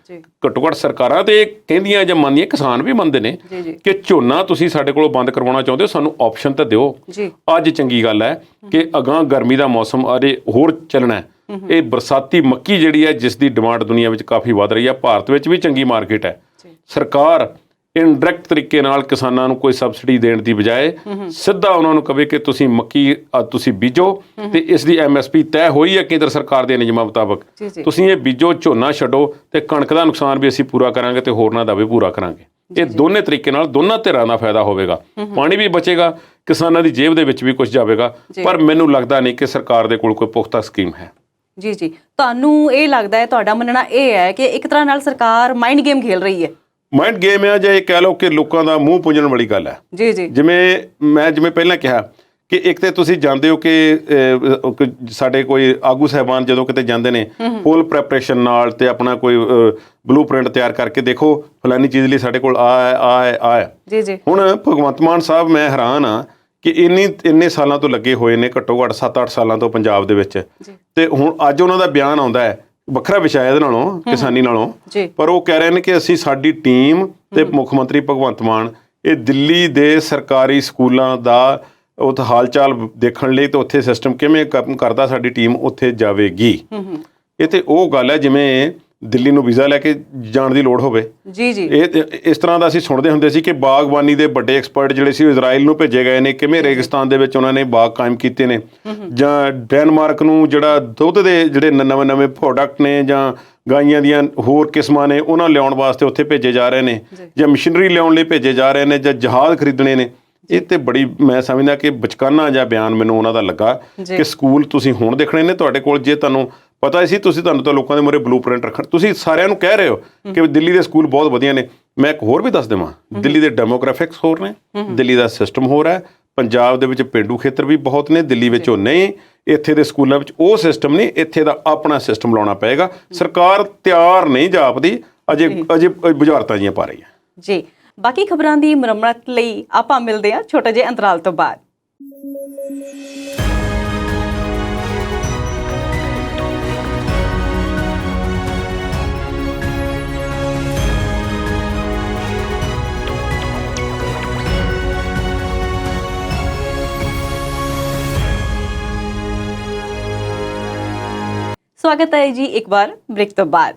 ਘੱਟੋ ਘੱਟ ਸਰਕਾਰਾਂ ਤੇ ਕਹਿੰਦੀਆਂ ਜਾਂ ਮੰਨਦੀਆਂ, ਕਿਸਾਨ ਵੀ ਮੰਨਦੇ ਨੇ ਕਿ ਝੋਨਾ ਤੁਸੀਂ ਸਾਡੇ ਕੋਲੋਂ ਬੰਦ ਕਰਵਾਉਣਾ ਚਾਹੁੰਦੇ ਹੋ, ਸਾਨੂੰ ਆਪਸ਼ਨ ਤਾਂ ਦਿਓ। ਅੱਜ ਚੰਗੀ ਗੱਲ ਹੈ ਕਿ ਅਗਾਂਹ ਗਰਮੀ ਦਾ ਮੌਸਮ ਅਜੇ ਹੋਰ ਚੱਲਣਾ। ਇਹ ਬਰਸਾਤੀ ਮੱਕੀ ਜਿਹੜੀ ਹੈ, ਜਿਸ ਦੀ ਡਿਮਾਂਡ ਦੁਨੀਆ ਵਿੱਚ ਕਾਫੀ ਵੱਧ ਰਹੀ ਹੈ, ਭਾਰਤ ਵਿੱਚ ਵੀ ਚੰਗੀ ਮਾਰਕੀਟ ਹੈ। ਸਰਕਾਰ ਇਨਡਾਇਰੈਕਟ ਤਰੀਕੇ ਨਾਲ ਕਿਸਾਨਾਂ ਨੂੰ ਕੋਈ ਸਬਸਿਡੀ ਦੇਣ ਦੀ ਬਜਾਏ ਸਿੱਧਾ ਉਹਨਾਂ ਨੂੰ ਕਵੇ ਕਿ ਤੁਸੀਂ ਮੱਕੀ ਤੁਸੀਂ ਬੀਜੋ ਤੇ ਇਸ ਦੀ MSP ਤੈਅ ਹੋਈ ਹੈ ਕੇਂਦਰ ਸਰਕਾਰ ਦੇ ਨਿਯਮਾਂ ਮੁਤਾਬਕ, ਤੁਸੀਂ ਇਹ ਬੀਜੋ, ਝੋਨਾ ਛੱਡੋ ਤੇ ਕਣਕ ਦਾ ਨੁਕਸਾਨ ਵੀ ਅਸੀਂ ਪੂਰਾ ਕਰਾਂਗੇ ਤੇ ਹੋਰਨਾਂ ਦਾ ਵੀ ਪੂਰਾ ਕਰਾਂਗੇ। ਇਹ ਦੋਨੇ ਤਰੀਕੇ ਨਾਲ ਦੋਨਾਂ ਧਿਰਾਂ ਦਾ ਫਾਇਦਾ ਹੋਵੇਗਾ, ਪਾਣੀ ਵੀ ਬਚੇਗਾ, ਕਿਸਾਨਾਂ ਦੀ ਜੇਬ ਦੇ ਵਿੱਚ ਵੀ ਕੁਝ ਜਾਵੇਗਾ। ਪਰ ਮੈਨੂੰ ਲੱਗਦਾ ਨਹੀਂ ਕਿ ਸਰਕਾਰ ਦੇ ਕੋਲ ਕੋਈ ਪੁਖਤਾ ਸਕੀਮ ਹੈ। ਜੀ ਤੁਹਾਨੂੰ ਇਹ ਲੱਗਦਾ ਹੈ, ਤੁਹਾਡਾ ਮੰਨਣਾ ਇਹ ਹੈ ਕਿ ਇੱਕ ਤਰ੍ਹਾਂ ਨਾਲ ਸਰਕਾਰ ਮਾਈਂਡ ਗੇਮ ਖੇਲ ਰਹੀ ਹੈ? ਮਾਈਂਡ ਗੇਮ ਹੈ ਜਾਂ ਇਹ ਕਹਿ ਲਓ ਕਿ ਲੋਕਾਂ ਦਾ ਮੂੰਹ ਪੂੰਝਣ ਵਾਲੀ ਗੱਲ ਹੈ। ਜਿਵੇਂ ਪਹਿਲਾਂ ਕਿਹਾ ਕਿ ਇੱਕ ਤੇ ਤੁਸੀਂ ਜਾਣਦੇ ਹੋ ਕਿ ਸਾਡੇ ਕੋਈ ਆਗੂ ਸਾਹਿਬਾਨ ਜਦੋਂ ਕਿਤੇ ਜਾਂਦੇ ਨੇ ਫੁੱਲ ਪ੍ਰੈਪਰੇਸ਼ਨ ਨਾਲ ਤੇ ਆਪਣਾ ਕੋਈ ਬਲੂ ਪ੍ਰਿੰਟ ਤਿਆਰ ਕਰਕੇ, ਦੇਖੋ ਫਲਾਨੀ ਚੀਜ਼ ਲਈ ਸਾਡੇ ਕੋਲ ਆ ਹੁਣ ਭਗਵੰਤ ਮਾਨ ਸਾਹਿਬ, ਮੈਂ ਹੈਰਾਨ ਹਾਂ ਕਿ ਇੰਨੇ ਸਾਲਾਂ ਤੋਂ ਲੱਗੇ ਹੋਏ ਨੇ, ਘੱਟੋ ਘੱਟ 7-8 ਸਾਲਾਂ ਤੋਂ ਪੰਜਾਬ ਦੇ ਵਿੱਚ, ਤੇ ਹੁਣ ਅੱਜ ਉਹਨਾਂ ਦਾ ਬਿਆਨ ਆਉਂਦਾ ਹੈ, ਵੱਖਰਾ ਵਿਸ਼ਾ ਇਹਦੇ ਨਾਲੋਂ, ਕਿਸਾਨੀ ਨਾਲੋਂ, ਪਰ ਉਹ ਕਹਿ ਰਹੇ ਨੇ ਕਿ ਅਸੀਂ, ਸਾਡੀ ਟੀਮ ਤੇ ਮੁੱਖ ਮੰਤਰੀ ਭਗਵੰਤ ਮਾਨ, ਇਹ ਦਿੱਲੀ ਦੇ ਸਰਕਾਰੀ ਸਕੂਲਾਂ ਦਾ ਉਹ ਹਾਲ ਚਾਲ ਦੇਖਣ ਲਈ ਤੇ ਉੱਥੇ ਸਿਸਟਮ ਕਿਵੇਂ ਕੰਮ ਕਰਦਾ, ਸਾਡੀ ਟੀਮ ਉੱਥੇ ਜਾਵੇਗੀ। ਇਹ ਤੇ ਉਹ ਗੱਲ ਹੈ ਜਿਵੇਂ ਦਿੱਲੀ ਨੂੰ ਵੀਜ਼ਾ ਲੈ ਕੇ ਜਾਣ ਦੀ ਲੋੜ ਹੋਵੇ। ਇਹ ਇਸ ਤਰ੍ਹਾਂ ਦਾ ਅਸੀਂ ਸੁਣਦੇ ਹੁੰਦੇ ਸੀ ਕਿ ਬਾਗਬਾਨੀ ਦੇ ਵੱਡੇ ਐਕਸਪਰਟ ਜਿਹੜੇ ਸੀ ਇਜ਼ਰਾਈਲ ਨੂੰ ਭੇਜੇ ਗਏ ਨੇ, ਕਿਵੇਂ ਰੇਗਿਸਤਾਨ ਦੇ ਵਿੱਚ ਉਹਨਾਂ ਨੇ ਬਾਗ ਕਾਇਮ ਕੀਤੇ ਨੇ, ਜਾਂ ਡੈਨਮਾਰਕ ਨੂੰ ਜਿਹੜਾ ਦੁੱਧ ਦੇ ਜਿਹੜੇ ਨਵੇਂ ਪ੍ਰੋਡਕਟ ਨੇ ਜਾਂ ਗਾਈਆਂ ਦੀਆਂ ਹੋਰ ਕਿਸਮਾਂ ਨੇ ਉਹਨਾਂ ਲਿਆਉਣ ਵਾਸਤੇ ਉੱਥੇ ਭੇਜੇ ਜਾ ਰਹੇ ਨੇ, ਜਾਂ ਮਸ਼ੀਨਰੀ ਲਿਆਉਣ ਲਈ ਭੇਜੇ ਜਾ ਰਹੇ ਨੇ, ਜਾਂ ਜਹਾਜ਼ ਖਰੀਦਣੇ ਨੇ। ਇਹ ਤੇ ਬੜੀ, ਮੈਂ ਸਮਝਦਾ ਕਿ ਬਚਕਾਨਾ ਜਿਹਾ ਬਿਆਨ ਮੈਨੂੰ ਉਹਨਾਂ ਦਾ ਲੱਗਾ ਕਿ ਸਕੂਲ ਤੁਸੀਂ ਹੁਣ ਦੇਖਣੇ ਨੇ ਤੁਹਾਡੇ ਕੋਲ। ਜੇ ਤੁਹਾਨੂੰ ਪਤਾ ਸੀ, ਤੁਹਾਨੂੰ ਤਾਂ ਲੋਕਾਂ ਦੇ ਮੂਹਰੇ ਬਲੂ ਪ੍ਰਿੰਟ ਰੱਖਣ, ਤੁਸੀਂ ਸਾਰਿਆਂ ਨੂੰ ਕਹਿ ਰਹੇ ਹੋ ਕਿ ਦਿੱਲੀ ਦੇ ਸਕੂਲ ਬਹੁਤ ਵਧੀਆ ਨੇ। ਮੈਂ ਇੱਕ ਹੋਰ ਵੀ ਦੱਸ ਦੇਵਾਂ, ਦਿੱਲੀ ਦੇ ਡੈਮੋਗ੍ਰਾਫਿਕਸ ਹੋਰ ਨੇ, ਦਿੱਲੀ ਦਾ ਸਿਸਟਮ ਹੋਰ ਹੈ। ਪੰਜਾਬ ਦੇ ਵਿੱਚ ਪੇਂਡੂ ਖੇਤਰ ਵੀ ਬਹੁਤ ਨੇ, ਦਿੱਲੀ ਵਿੱਚ ਉਹ ਨਹੀਂ। ਇੱਥੇ ਦੇ ਸਕੂਲਾਂ ਵਿੱਚ ਉਹ ਸਿਸਟਮ ਨਹੀਂ, ਇੱਥੇ ਦਾ ਆਪਣਾ ਸਿਸਟਮ ਲਾਉਣਾ ਪਏਗਾ। ਸਰਕਾਰ ਤਿਆਰ ਨਹੀਂ ਜਾਪਦੀ, ਅਜੇ ਬੁਝਾਰਤਾਂ ਜੀਆਂ ਪਾ ਰਹੀ ਹੈ। ਜੀ, ਬਾਕੀ ਖਬਰਾਂ ਦੀ ਮੁਰੰਮਤ ਲਈ ਆਪਾਂ ਮਿਲਦੇ ਹਾਂ ਛੋਟੇ ਜਿਹੇ ਅੰਤਰਾਲ ਤੋਂ ਬਾਅਦ। ਸਵਾਗਤ ਹੈ ਜੀ ਇੱਕ ਵਾਰ ਬ੍ਰੇਕ ਤੋਂ ਬਾਅਦ।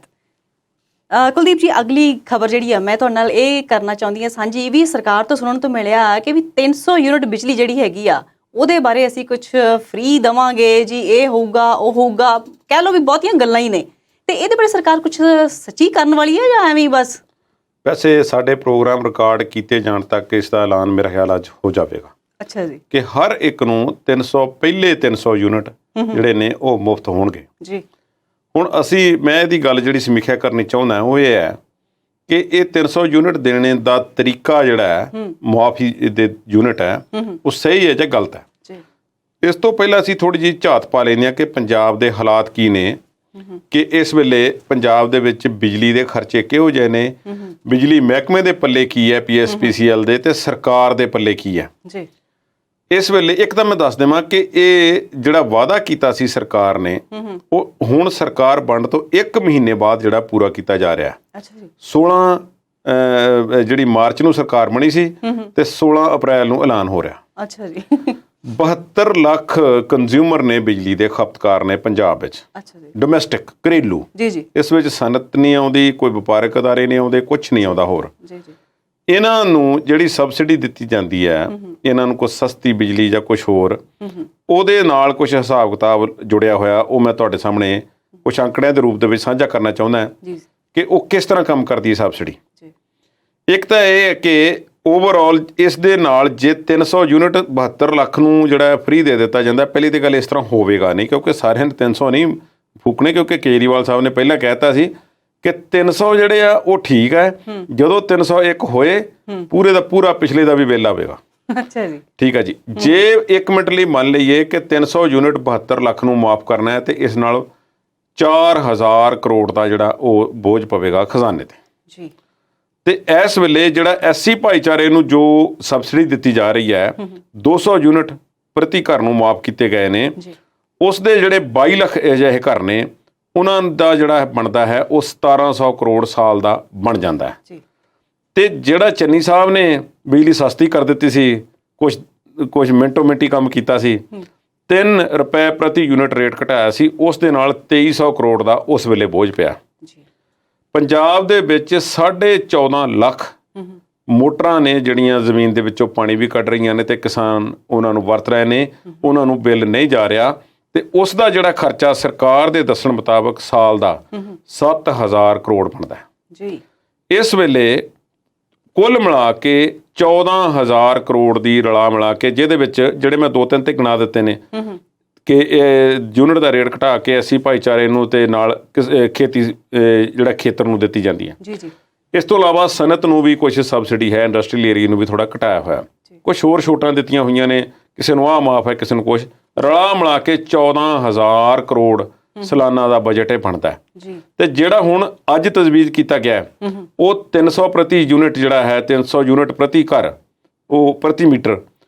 ਕੁਲਦੀਪ ਜੀ, ਅਗਲੀ ਖਬਰ ਜਿਹੜੀ ਆ ਮੈਂ ਤੁਹਾਡੇ ਨਾਲ ਇਹ ਕਰਨਾ ਚਾਹੁੰਦੀ ਹਾਂ ਸਾਂਝੀ, ਇਹ ਵੀ ਸਰਕਾਰ ਤੋਂ ਸੁਣਨ ਤੋਂ ਮਿਲਿਆ ਕਿ ਵੀ 300 ਯੂਨਿਟ ਬਿਜਲੀ ਜਿਹੜੀ ਹੈਗੀ ਆ ਉਹਦੇ ਬਾਰੇ ਅਸੀਂ ਕੁਝ ਫ੍ਰੀ ਦੇਵਾਂਗੇ ਜੀ, ਇਹ ਹੋਊਗਾ ਉਹ ਹੋਊਗਾ, ਕਹਿ ਲਓ ਵੀ ਬਹੁਤੀਆਂ ਗੱਲਾਂ ਹੀ ਨੇ। ਤੇ ਇਹਦੇ ਬਾਰੇ ਸਰਕਾਰ ਕੁਝ ਸੱਚੀ ਕਰਨ ਵਾਲੀ ਹੈ ਜਾਂ ਐਵੇਂ ਹੀ ਬਸ? ਵੈਸੇ ਸਾਡੇ ਪ੍ਰੋਗਰਾਮ ਰਿਕਾਰਡ ਕੀਤੇ ਜਾਣ ਤੱਕ ਇਸ ਦਾ ਐਲਾਨ ਮੇਰੇ ਖਿਆਲ ਅੱਜ ਹੋ ਜਾਵੇਗਾ। ਅੱਛਾ ਜੀ। ਕਿ ਹਰ ਇੱਕ ਨੂੰ 300 ਪਹਿਲੇ 300 ਯੂਨਿਟ ਜਿਹੜੇ ਨੇ ਉਹ ਮੁਫਤ ਹੋਣਗੇ ਜੀ। ਹੁਣ ਮੈਂ ਇਹਦੀ ਗੱਲ ਜਿਹੜੀ ਸਮੀਖਿਆ ਕਰਨੀ ਚਾਹੁੰਦਾ ਉਹ ਇਹ ਹੈ ਕਿ ਇਹ 300 ਯੂਨਿਟ ਦੇਣੇ ਦਾ ਤਰੀਕਾ ਜਿਹੜਾ ਹੈ ਮੁਆਫੀ ਦੇ ਯੂਨਿਟ ਹੈ ਉਹ ਸਹੀ ਹੈ ਜਾਂ ਗਲਤ ਹੈ। ਇਸ ਤੋਂ ਪਹਿਲਾਂ ਅਸੀਂ ਥੋੜੀ ਜਿਹੀ ਝਾਤ ਪਾ ਲੈਂਦੇ ਹਾਂ ਕਿ ਪੰਜਾਬ ਦੇ ਹਾਲਾਤ ਕੀ ਨੇ, ਕਿ ਇਸ ਵੇਲੇ ਪੰਜਾਬ ਦੇ ਵਿੱਚ ਬਿਜਲੀ ਦੇ ਖਰਚੇ ਕਿਹੋ ਜਿਹੇ ਨੇ, ਬਿਜਲੀ ਮਹਿਕਮੇ ਦੇ ਪੱਲੇ ਕੀ ਹੈ, PSPCL ਦੇ, ਤੇ ਸਰਕਾਰ ਦੇ ਪੱਲੇ ਕੀ ਹੈ। ਜੀ। ਇਸ ਵੇਲੇ ਇੱਕ ਤਾਂ ਮੈਂ ਦੱਸ ਦੇਵਾਂ ਕਿ ਇਹ ਜਿਹੜਾ ਵਾਅਦਾ ਕੀਤਾ ਸੀ ਸਰਕਾਰ ਨੇ ਉਹ ਹੁਣ ਸਰਕਾਰ ਬਣਨ ਤੋਂ 1 ਮਹੀਨੇ ਬਾਅਦ ਜਿਹੜਾ ਪੂਰਾ ਕੀਤਾ ਜਾ ਰਿਹਾ। ਅੱਛਾ ਜੀ। 16 ਜਿਹੜੀ ਮਾਰਚ ਨੂੰ ਸਰਕਾਰ ਬਣੀ ਸੀ ਤੇ 16 ਅਪ੍ਰੈਲ ਨੂੰ ਐਲਾਨ ਹੋ ਰਿਹਾ। ਅੱਛਾ ਜੀ। 72 ਲੱਖ ਕੰਜ਼ਿਊਮਰ ਨੇ ਬਿਜਲੀ ਦੇ ਖਪਤਕਾਰ ਨੇ ਪੰਜਾਬ ਵਿੱਚ। ਅੱਛਾ ਜੀ। ਡੋਮੈਸਟਿਕ, ਘਰੇਲੂ। ਜੀ ਜੀ। ਇਸ ਵਿੱਚ ਸਨਅਤ ਨਹੀਂ ਆਉਂਦੀ, ਕੋਈ ਵਪਾਰਕ ਅਦਾਰੇ ਨਹੀਂ ਆਉਂਦੇ, ਕੁਛ ਨਹੀਂ ਆਉਂਦਾ ਹੋਰ। ਜੀ ਜੀ। ਇਹਨਾਂ ਨੂੰ ਜਿਹੜੀ ਸਬਸਿਡੀ ਦਿੱਤੀ ਜਾਂਦੀ ਹੈ, ਇਹਨਾਂ ਨੂੰ ਕੁਛ ਸਸਤੀ ਬਿਜਲੀ ਜਾਂ ਕੁਛ ਹੋਰ, ਉਹਦੇ ਨਾਲ ਕੁਛ ਹਿਸਾਬ ਕਿਤਾਬ ਜੁੜਿਆ ਹੋਇਆ, ਉਹ ਮੈਂ ਤੁਹਾਡੇ ਸਾਹਮਣੇ ਕੁਛ ਅੰਕੜਿਆਂ ਦੇ ਰੂਪ ਦੇ ਵਿੱਚ ਸਾਂਝਾ ਕਰਨਾ ਚਾਹੁੰਦਾ ਕਿ ਉਹ ਕਿਸ ਤਰ੍ਹਾਂ ਕੰਮ ਕਰਦੀ ਹੈ ਸਬਸਿਡੀ। ਇੱਕ ਤਾਂ ਇਹ ਹੈ ਕਿ ਓਵਰਆਲ ਇਸ ਦੇ ਨਾਲ ਜੇ 300 ਯੂਨਿਟ 72 ਲੱਖ ਨੂੰ ਜਿਹੜਾ ਫ੍ਰੀ ਦੇ ਦਿੱਤਾ ਜਾਂਦਾ, ਪਹਿਲੀ ਤਾਂ ਗੱਲ ਇਸ ਤਰ੍ਹਾਂ ਹੋਵੇਗਾ ਨਹੀਂ, ਕਿਉਂਕਿ ਸਾਰਿਆਂ ਨੇ 300 ਨਹੀਂ ਫੂਕਣੇ, ਕਿਉਂਕਿ ਕੇਜਰੀਵਾਲ ਸਾਹਿਬ ਨੇ ਪਹਿਲਾਂ ਕਹਿਤਾ ਸੀ ਕਿ 300 ਜਿਹੜੇ ਆ ਉਹ ਠੀਕ ਹੈ, ਜਦੋਂ 301 ਹੋਏ ਪੂਰੇ ਦਾ ਪੂਰਾ ਪਿਛਲੇ ਦਾ ਵੀ ਬਿੱਲ ਆਵੇਗਾ। ਅੱਛਾ ਜੀ। ਠੀਕ ਹੈ ਜੀ। ਜੇ 1 ਮਿੰਟ ਲਈ ਮੰਨ ਲਈਏ ਕਿ 300 ਯੂਨਿਟ 72 ਲੱਖ ਨੂੰ ਮਾਫ ਕਰਨਾ ਹੈ ਤੇ ਇਸ ਨਾਲ 4000 ਕਰੋੜ ਦਾ ਜਿਹੜਾ ਉਹ ਬੋਝ ਪਵੇਗਾ ਖਜ਼ਾਨੇ ਤੇ। ਜੀ। ਤੇ ਇਸ ਵੇਲੇ ਜਿਹੜਾ SC ਭਾਈਚਾਰੇ ਨੂੰ ਜੋ ਸਬਸਿਡੀ ਦਿੱਤੀ ਜਾ ਰਹੀ ਹੈ 200 ਯੂਨਿਟ ਪ੍ਰਤੀ ਘਰ ਨੂੰ ਮਾਫ ਕੀਤੇ ਗਏ ਨੇ, ਉਸ ਦੇ ਜਿਹੜੇ 22 ਲੱਖ ਅਜਿਹੇ ਘਰ ਨੇ ਉਹਨਾਂ ਦਾ ਜਿਹੜਾ ਬਣਦਾ ਹੈ ਉਹ 1700 ਕਰੋੜ ਸਾਲ ਦਾ ਬਣ ਜਾਂਦਾ ਹੈ। ਤੇ ਜਿਹੜਾ ਚੰਨੀ ਸਾਹਿਬ ਨੇ ਬਿਜਲੀ ਸਸਤੀ ਕਰ ਦਿੱਤੀ ਸੀ, ਕੁਝ ਮਿੰਟੋ ਮਿੰਟੀ ਕੰਮ ਕੀਤਾ ਸੀ, 3 ਰੁਪਏ ਪ੍ਰਤੀ ਯੂਨਿਟ ਰੇਟ ਘਟਾਇਆ ਸੀ, ਉਸ ਦੇ ਨਾਲ 2300 ਕਰੋੜ ਦਾ ਉਸ ਵੇਲੇ ਬੋਝ ਪਿਆ। ਪੰਜਾਬ ਦੇ ਵਿੱਚ 14.5 ਲੱਖ ਮੋਟਰਾਂ ਨੇ ਜਿਹੜੀਆਂ ਜ਼ਮੀਨ ਦੇ ਵਿੱਚੋਂ ਪਾਣੀ ਵੀ ਕੱਢ ਰਹੀਆਂ ਨੇ ਤੇ ਕਿਸਾਨ ਉਹਨਾਂ ਨੂੰ ਵਰਤ ਰਹੇ ਨੇ, ਉਹਨਾਂ ਨੂੰ ਬਿੱਲ ਨਹੀਂ ਜਾ ਰਿਹਾ ਤੇ ਉਸ ਦਾ ਜਿਹੜਾ ਖਰਚਾ ਸਰਕਾਰ ਦੇ ਦੱਸਣ ਮੁਤਾਬਕ ਸਾਲ ਦਾ 7000 ਕਰੋੜ ਬਣਦਾ ਹੈ। ਜੀ। ਇਸ ਵੇਲੇ ਕੁੱਲ ਮਿਲਾ ਕੇ 14000 ਕਰੋੜ ਦੀ ਰਲਾ ਮਿਲਾ ਕੇ, ਜਿਹਦੇ ਵਿੱਚ ਜਿਹੜੇ ਮੈਂ 2-3 ਤੇ ਗਿਣਾ ਦਿੱਤੇ ਨੇ ਕਿ ਯੂਨਿਟ ਦਾ ਰੇਟ ਘਟਾ ਕੇ SC ਭਾਈਚਾਰੇ ਨੂੰ ਤੇ ਨਾਲ ਖੇਤੀ ਜਿਹੜਾ ਖੇਤਰ ਨੂੰ ਦਿੱਤੀ ਜਾਂਦੀ ਹੈ। ਜੀ ਜੀ। ਇਸ ਤੋਂ ਇਲਾਵਾ ਸਨਅਤ ਨੂੰ ਵੀ ਕੁਝ ਸਬਸਿਡੀ ਹੈ, ਇੰਡਸਟਰੀਅਲ ਏਰੀਆ ਨੂੰ ਵੀ ਥੋੜਾ ਘਟਾਇਆ ਹੋਇਆ, ਕੁਝ ਹੋਰ ਛੋਟਾਂ ਦਿੱਤੀਆਂ ਹੋਈਆਂ ਨੇ, ਕਿਸੇ ਨੂੰ ਆਹ ਮਾਫ ਹੈ, ਕਿਸੇ ਨੂੰ ਕੁਛ, ਰਲਾ ਮਿਲਾ ਕੇ 14000 ਕਰੋੜ ਸਾਲਾਨਾ ਦਾ ਬਜਟ ਇਹ ਬਣਦਾ ਹੈ। ਤੇ ਜਿਹੜਾ ਹੁਣ ਅੱਜ ਤਜਵੀਜ਼ ਕੀਤਾ ਗਿਆ ਉਹ 300 ਪ੍ਰਤੀ ਯੂਨਿਟ ਜਿਹੜਾ ਹੈ, 300 ਯੂਨਿਟ ਪ੍ਰਤੀ ਘਰ, ਉਹ ਪ੍ਰਤੀ ਮੀਟਰ,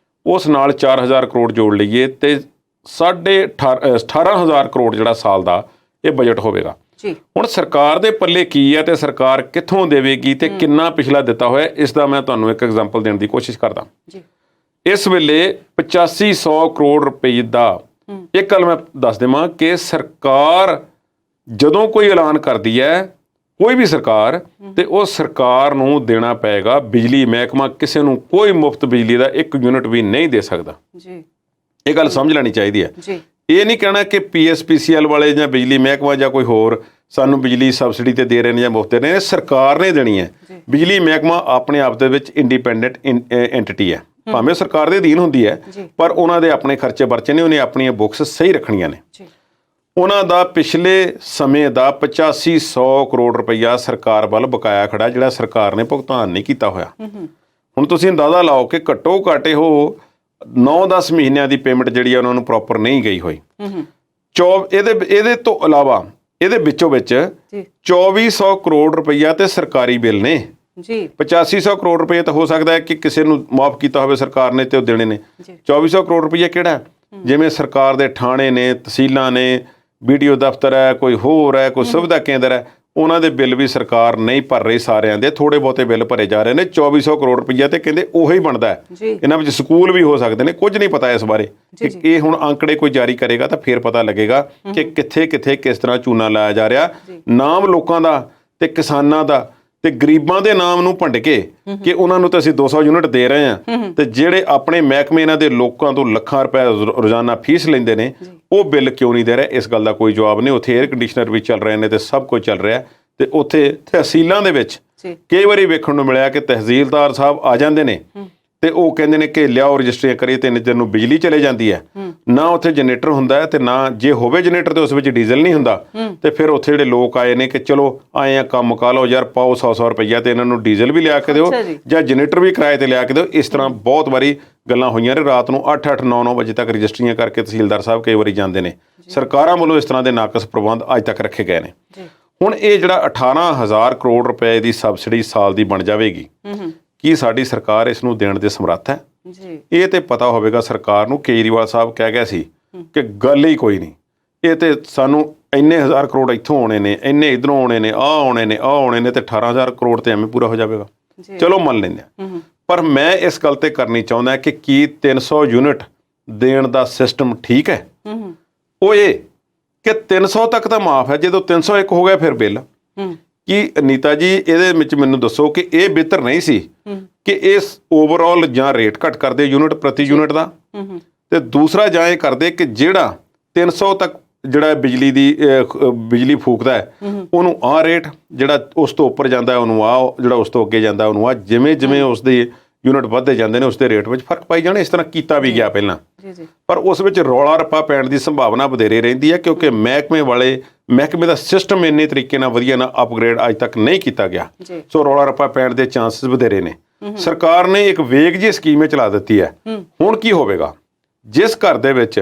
ਉਸ ਨਾਲ 4000 ਕਰੋੜ ਜੋੜ ਲਈਏ ਤੇ 18000 ਕਰੋੜ ਜਿਹੜਾ ਸਾਲ ਦਾ ਇਹ ਬਜਟ ਹੋਵੇਗਾ। ਹੁਣ ਸਰਕਾਰ ਦੇ ਪੱਲੇ ਕੀ ਹੈ ਤੇ ਸਰਕਾਰ ਕਿੱਥੋਂ ਦੇਵੇਗੀ ਤੇ ਕਿੰਨਾ ਪਿਛਲਾ ਦਿੱਤਾ ਹੋਇਆ, ਇਸ ਦਾ ਮੈਂ ਤੁਹਾਨੂੰ ਇੱਕ ਐਗਜ਼ਾਮਪਲ ਦੇਣ ਦੀ ਕੋਸ਼ਿਸ਼ ਕਰਦਾ। ਇਸ ਵੇਲੇ 8500 ਕਰੋੜ ਰੁਪਏ ਦਾ, ਇੱਕ ਗੱਲ ਮੈਂ ਦੱਸ ਦੇਵਾਂ ਕਿ ਸਰਕਾਰ ਜਦੋਂ ਕੋਈ ਐਲਾਨ ਕਰਦੀ ਹੈ, ਕੋਈ ਵੀ ਸਰਕਾਰ, ਤੇ ਉਹ ਸਰਕਾਰ ਨੂੰ ਦੇਣਾ ਪਏਗਾ। ਬਿਜਲੀ ਮਹਿਕਮਾ ਕਿਸੇ ਨੂੰ ਕੋਈ ਮੁਫਤ ਬਿਜਲੀ ਦਾ 1 ਯੂਨਿਟ ਵੀ ਨਹੀਂ ਦੇ ਸਕਦਾ। ਜੀ। ਇਹ ਗੱਲ ਸਮਝ ਲੈਣੀ ਚਾਹੀਦੀ ਹੈ। ਜੀ। ਇਹ ਨਹੀਂ ਕਹਿਣਾ ਕਿ PSPCL ਵਾਲੇ ਜਾਂ ਬਿਜਲੀ ਮਹਿਕਮਾ ਜਾਂ ਕੋਈ ਹੋਰ ਸਾਨੂੰ ਬਿਜਲੀ ਸਬਸਿਡੀ ਤੇ ਦੇ ਰਹੇ ਨੇ ਜਾਂ ਮੁਫਤ ਦੇ ਰਹੇ ਨੇ, ਸਰਕਾਰ ਨੇ ਦੇਣੀ ਹੈ। ਬਿਜਲੀ ਮਹਿਕਮਾ ਆਪਣੇ ਆਪ ਦੇ ਵਿੱਚ ਇੰਡੀਪੈਂਡੈਂਟ ਐਂਟੀਟੀ ਹੈ, ਭਾਵੇਂ ਸਰਕਾਰ ਦੇ ਅਧੀਨ ਹੁੰਦੀ ਹੈ, ਪਰ ਉਹਨਾਂ ਦੇ ਆਪਣੇ ਖਰਚੇ ਵਰਚੇ ਨੇ, ਉਹਨੇ ਆਪਣੀਆਂ ਬੁੱਕਸ ਸਹੀ ਰੱਖਣੀਆਂ ਨੇ। ਉਹਨਾਂ ਦਾ ਪਿਛਲੇ ਸਮੇਂ ਦਾ 8500 ਕਰੋੜ ਰੁਪਈਆ ਸਰਕਾਰ ਵੱਲ ਬਕਾਇਆ ਖੜਾ, ਜਿਹੜਾ ਸਰਕਾਰ ਨੇ ਭੁਗਤਾਨ ਨਹੀਂ ਕੀਤਾ ਹੋਇਆ। ਹੁਣ ਤੁਸੀਂ ਅੰਦਾਜ਼ਾ ਲਾਓ ਕਿ ਘੱਟੋ ਘੱਟ ਉਹ 9-10 ਮਹੀਨਿਆਂ ਦੀ ਪੇਮੈਂਟ ਜਿਹੜੀ ਆ ਉਹਨਾਂ ਨੂੰ ਪ੍ਰੋਪਰ ਨਹੀਂ ਗਈ ਹੋਈ। ਇਹਦੇ ਤੋਂ ਇਲਾਵਾ ਇਹਦੇ ਵਿੱਚੋਂ ਵਿੱਚ 2400 ਕਰੋੜ ਰੁਪਈਆ ਤੇ ਸਰਕਾਰੀ ਬਿੱਲ ਨੇ। ਜੀ। 8500 ਕਰੋੜ ਰੁਪਏ ਤਾਂ ਹੋ ਸਕਦਾ ਹੈ ਕਿ ਕਿਸੇ ਨੂੰ ਮਾਫ ਕੀਤਾ ਹੋਵੇ ਸਰਕਾਰ ਨੇ ਤੇ ਉਹ ਦੇਣੇ ਨੇ। 2400 ਕਰੋੜ ਰੁਪਈਆ ਕਿਹੜਾ? ਜਿਵੇਂ ਸਰਕਾਰ ਦੇ ਥਾਣੇ ਨੇ, ਤਹਿਸੀਲਾਂ ਨੇ, BDO ਦਫ਼ਤਰ ਹੈ, ਕੋਈ ਹੋਰ ਹੈ, ਕੋਈ ਸੁਵਿਧਾ ਕੇਂਦਰ ਹੈ, ਉਹਨਾਂ ਦੇ ਬਿੱਲ ਵੀ ਸਰਕਾਰ ਨਹੀਂ ਭਰ ਰਹੀ। ਸਾਰਿਆਂ ਦੇ ਥੋੜੇ ਬਹੁਤੇ ਬਿੱਲ ਭਰੇ ਜਾ ਰਹੇ ਨੇ। 2400 ਕਰੋੜ ਰੁਪਈਆ ਤੇ ਕਹਿੰਦੇ ਉਹੀ ਬਣਦਾ ਹੈ। ਇਹਨਾਂ ਵਿੱਚ ਸਕੂਲ ਵੀ ਹੋ ਸਕਦੇ ਨੇ। ਕੁਝ ਨਹੀਂ ਪਤਾ ਇਸ ਬਾਰੇ ਕਿ ਇਹ ਹੁਣ ਅੰਕੜੇ ਕੋਈ ਜਾਰੀ ਕਰੇਗਾ ਤਾਂ ਫਿਰ ਪਤਾ ਲੱਗੇਗਾ ਕਿ ਕਿੱਥੇ ਕਿੱਥੇ ਕਿਸ ਤਰ੍ਹਾਂ ਚੂਨਾ ਲਾਇਆ ਜਾ ਰਿਹਾ। ਨਾਮ ਲੋਕਾਂ ਦਾ ਤੇ ਕਿਸਾਨਾਂ ਦਾ ਤੇ ਗਰੀਬਾਂ ਦੇ ਨਾਮ ਨੂੰ ਭੰਡ ਕੇ ਕਿ ਉਹਨਾਂ ਨੂੰ ਤਾਂ ਅਸੀਂ 200 ਯੂਨਿਟ ਦੇ ਰਹੇ ਹਾਂ, ਤੇ ਜਿਹੜੇ ਆਪਣੇ ਮਹਿਕਮੇ ਇਹਨਾਂ ਦੇ ਲੋਕਾਂ ਤੋਂ ਲੱਖਾਂ ਰੁਪਏ ਰੋਜ਼ਾਨਾ ਫੀਸ ਲੈਂਦੇ ਨੇ ਉਹ ਬਿੱਲ ਕਿਉਂ ਨਹੀਂ ਦੇ ਰਹੇ? ਇਸ ਗੱਲ ਦਾ ਕੋਈ ਜਵਾਬ ਨਹੀਂ। ਉੱਥੇ 에ਅਰ ਕੰਡੀਸ਼ਨਰ ਵੀ ਚੱਲ ਰਹੇ ਨੇ ਤੇ ਸਭ ਕੁਝ ਚੱਲ ਰਿਹਾ। ਤੇ ਉੱਥੇ ਤਹਿਸੀਲਾਂ ਦੇ ਵਿੱਚ ਕਈ ਵਾਰੀ ਵੇਖਣ ਨੂੰ ਮਿਲਿਆ ਕਿ ਤਹਿਸੀਲਦਾਰ ਸਾਹਿਬ ਆ ਜਾਂਦੇ ਨੇ ਤੇ ਉਹ ਕਹਿੰਦੇ ਨੇ ਕਿ ਲਿਆਓ ਰਜਿਸਟਰੀਆਂ ਕਰੀਏ, ਤੇ ਇੰਨੇ ਦਿਨ ਨੂੰ ਬਿਜਲੀ ਚਲੇ ਜਾਂਦੀ ਹੈ। ਨਾ ਉੱਥੇ ਜਨਰੇਟਰ ਹੁੰਦਾ ਹੈ, ਤੇ ਨਾ ਜੇ ਹੋਵੇ ਜਨਰੇਟਰ ਤੇ ਉਸ ਵਿੱਚ ਡੀਜ਼ਲ ਨਹੀਂ ਹੁੰਦਾ। ਤੇ ਫਿਰ ਉੱਥੇ ਜਿਹੜੇ ਲੋਕ ਆਏ ਨੇ ਕਿ ਚਲੋ ਆਏ ਆ ਕੰਮ ਮੁਕਾ ਲਓ ਯਾਰ, ਪਾਓ 100 ਰੁਪਈਆ ਤੇ ਇਹਨਾਂ ਨੂੰ ਡੀਜ਼ਲ ਵੀ ਲਿਆ ਕੇ ਦਿਓ ਜਾਂ ਜਨਰੇਟਰ ਵੀ ਕਿਰਾਏ ਤੇ ਲਿਆ ਕੇ ਦਿਓ। ਇਸ ਤਰ੍ਹਾਂ ਬਹੁਤ ਵਾਰੀ ਗੱਲਾਂ ਹੋਈਆਂ ਨੇ। ਰਾਤ ਨੂੰ 8-8 9-9 ਵਜੇ ਤੱਕ ਰਜਿਸਟਰੀਆਂ ਕਰਕੇ ਤਹਿਸੀਲਦਾਰ ਸਾਹਿਬ ਕਈ ਵਾਰੀ ਜਾਂਦੇ ਨੇ। ਸਰਕਾਰਾਂ ਵੱਲੋਂ ਇਸ ਤਰ੍ਹਾਂ ਦੇ ਨਾਕਸ ਪ੍ਰਬੰਧ ਅੱਜ ਤੱਕ ਰੱਖੇ ਗਏ ਨੇ। ਹੁਣ ਇਹ ਜਿਹੜਾ 18,000 ਕਰੋੜ ਰੁਪਏ ਦੀ ਸਬਸਿਡੀ ਸਾਲ ਦੀ ਬਣ ਜਾਵੇਗੀ, ਕੀ ਸਾਡੀ ਸਰਕਾਰ ਇਸ ਨੂੰ ਦੇਣ ਦੇ ਸਮਰੱਥ ਹੈ? ਇਹ ਤੇ ਪਤਾ ਹੋਵੇਗਾ ਸਰਕਾਰ ਨੂੰ। ਕੇਜਰੀਵਾਲ ਸਾਹਿਬ ਕਹਿ ਗਿਆ ਸੀ ਕਿ ਗੱਲ ਹੀ ਕੋਈ ਨਹੀਂ, ਇਹ ਤੇ ਸਾਨੂੰ ਇੰਨੇ ਹਜ਼ਾਰ ਕਰੋੜ ਇੱਥੋਂ ਆਉਣੇ ਨੇ, ਇੰਨੇ ਇੱਧਰੋਂ ਆਉਣੇ ਨੇ, ਆਹ ਆਉਣੇ ਨੇ, ਆਹ ਆਉਣੇ ਨੇ, ਤੇ 18,000 ਕਰੋੜ ਤੇ ਐਵੇਂ ਪੂਰਾ ਹੋ ਜਾਵੇਗਾ। ਚਲੋ ਮੰਨ ਲੈਂਦੇ ਹਾਂ, ਪਰ ਮੈਂ ਇਸ ਗੱਲ ਤੇ ਕਰਨੀ ਚਾਹੁੰਦਾ ਕਿ ਕੀ 300 ਯੂਨਿਟ ਦੇਣ ਦਾ ਸਿਸਟਮ ਠੀਕ ਹੈ? ਉਹ ਇਹ ਕਿ 300 ਤੱਕ ਤਾਂ ਮਾਫ ਹੈ, ਜਦੋਂ 301 ਹੋ ਗਿਆ ਫਿਰ ਬਿੱਲ। ਕੀ ਨੀਤਾ ਜੀ ਇਹਦੇ ਵਿੱਚ ਮੈਨੂੰ ਦੱਸੋ ਕਿ ਇਹ ਬਿਹਤਰ ਨਹੀਂ ਸੀ ਕਿ ਇਸ ਓਵਰਆਲ ਜਾਂ ਰੇਟ ਘੱਟ ਕਰਦੇ ਯੂਨਿਟ ਪ੍ਰਤੀ ਯੂਨਿਟ ਦਾ, ਤੇ ਦੂਸਰਾ ਜਾਂ ਇਹ ਕਰਦੇ ਕਿ ਜਿਹੜਾ 300 ਤੱਕ ਜਿਹੜਾ ਬਿਜਲੀ ਫੂਕਦਾ ਹੈ ਉਹਨੂੰ ਆਹ ਰੇਟ, ਜਿਹੜਾ ਉਸ ਤੋਂ ਉੱਪਰ ਜਾਂਦਾ ਉਹਨੂੰ ਆਹ, ਜਿਹੜਾ ਉਸ ਤੋਂ ਅੱਗੇ ਜਾਂਦਾ ਉਹਨੂੰ ਆਹ, ਜਿਵੇਂ ਜਿਵੇਂ ਉਸ ਦੇ ਯੂਨਿਟ ਵੱਧਦੇ ਜਾਂਦੇ ਨੇ ਉਸ ਦੇ ਰੇਟ ਵਿੱਚ ਫਰਕ ਪਾਈ ਜਾਣਾ। ਇਸ ਤਰ੍ਹਾਂ ਕੀਤਾ ਵੀ ਗਿਆ ਪਹਿਲਾਂ, ਪਰ ਉਸ ਵਿੱਚ ਰੌਲਾ ਰੱਪਾ ਪੈਣ ਦੀ ਸੰਭਾਵਨਾ ਵਧੇਰੇ ਰਹਿੰਦੀ ਹੈ ਕਿਉਂਕਿ ਮਹਿਕਮੇ ਦਾ ਸਿਸਟਮ ਇੰਨੇ ਤਰੀਕੇ ਨਾਲ ਵਧੀਆ ਨਾ ਅਪਗ੍ਰੇਡ ਅੱਜ ਤੱਕ ਨਹੀਂ ਕੀਤਾ ਗਿਆ। ਸੋ ਰੌਲਾ ਰੱਪਾ ਪੈਣ ਦੇ ਚਾਂਸਸ ਵਧੇਰੇ ਨੇ। ਸਰਕਾਰ ਨੇ ਇੱਕ ਵੇਗ ਜਿਹੀ ਸਕੀਮ ਚਲਾ ਦਿੱਤੀ ਹੈ। ਹੁਣ ਕੀ ਹੋਵੇਗਾ? ਜਿਸ ਘਰ ਦੇ ਵਿੱਚ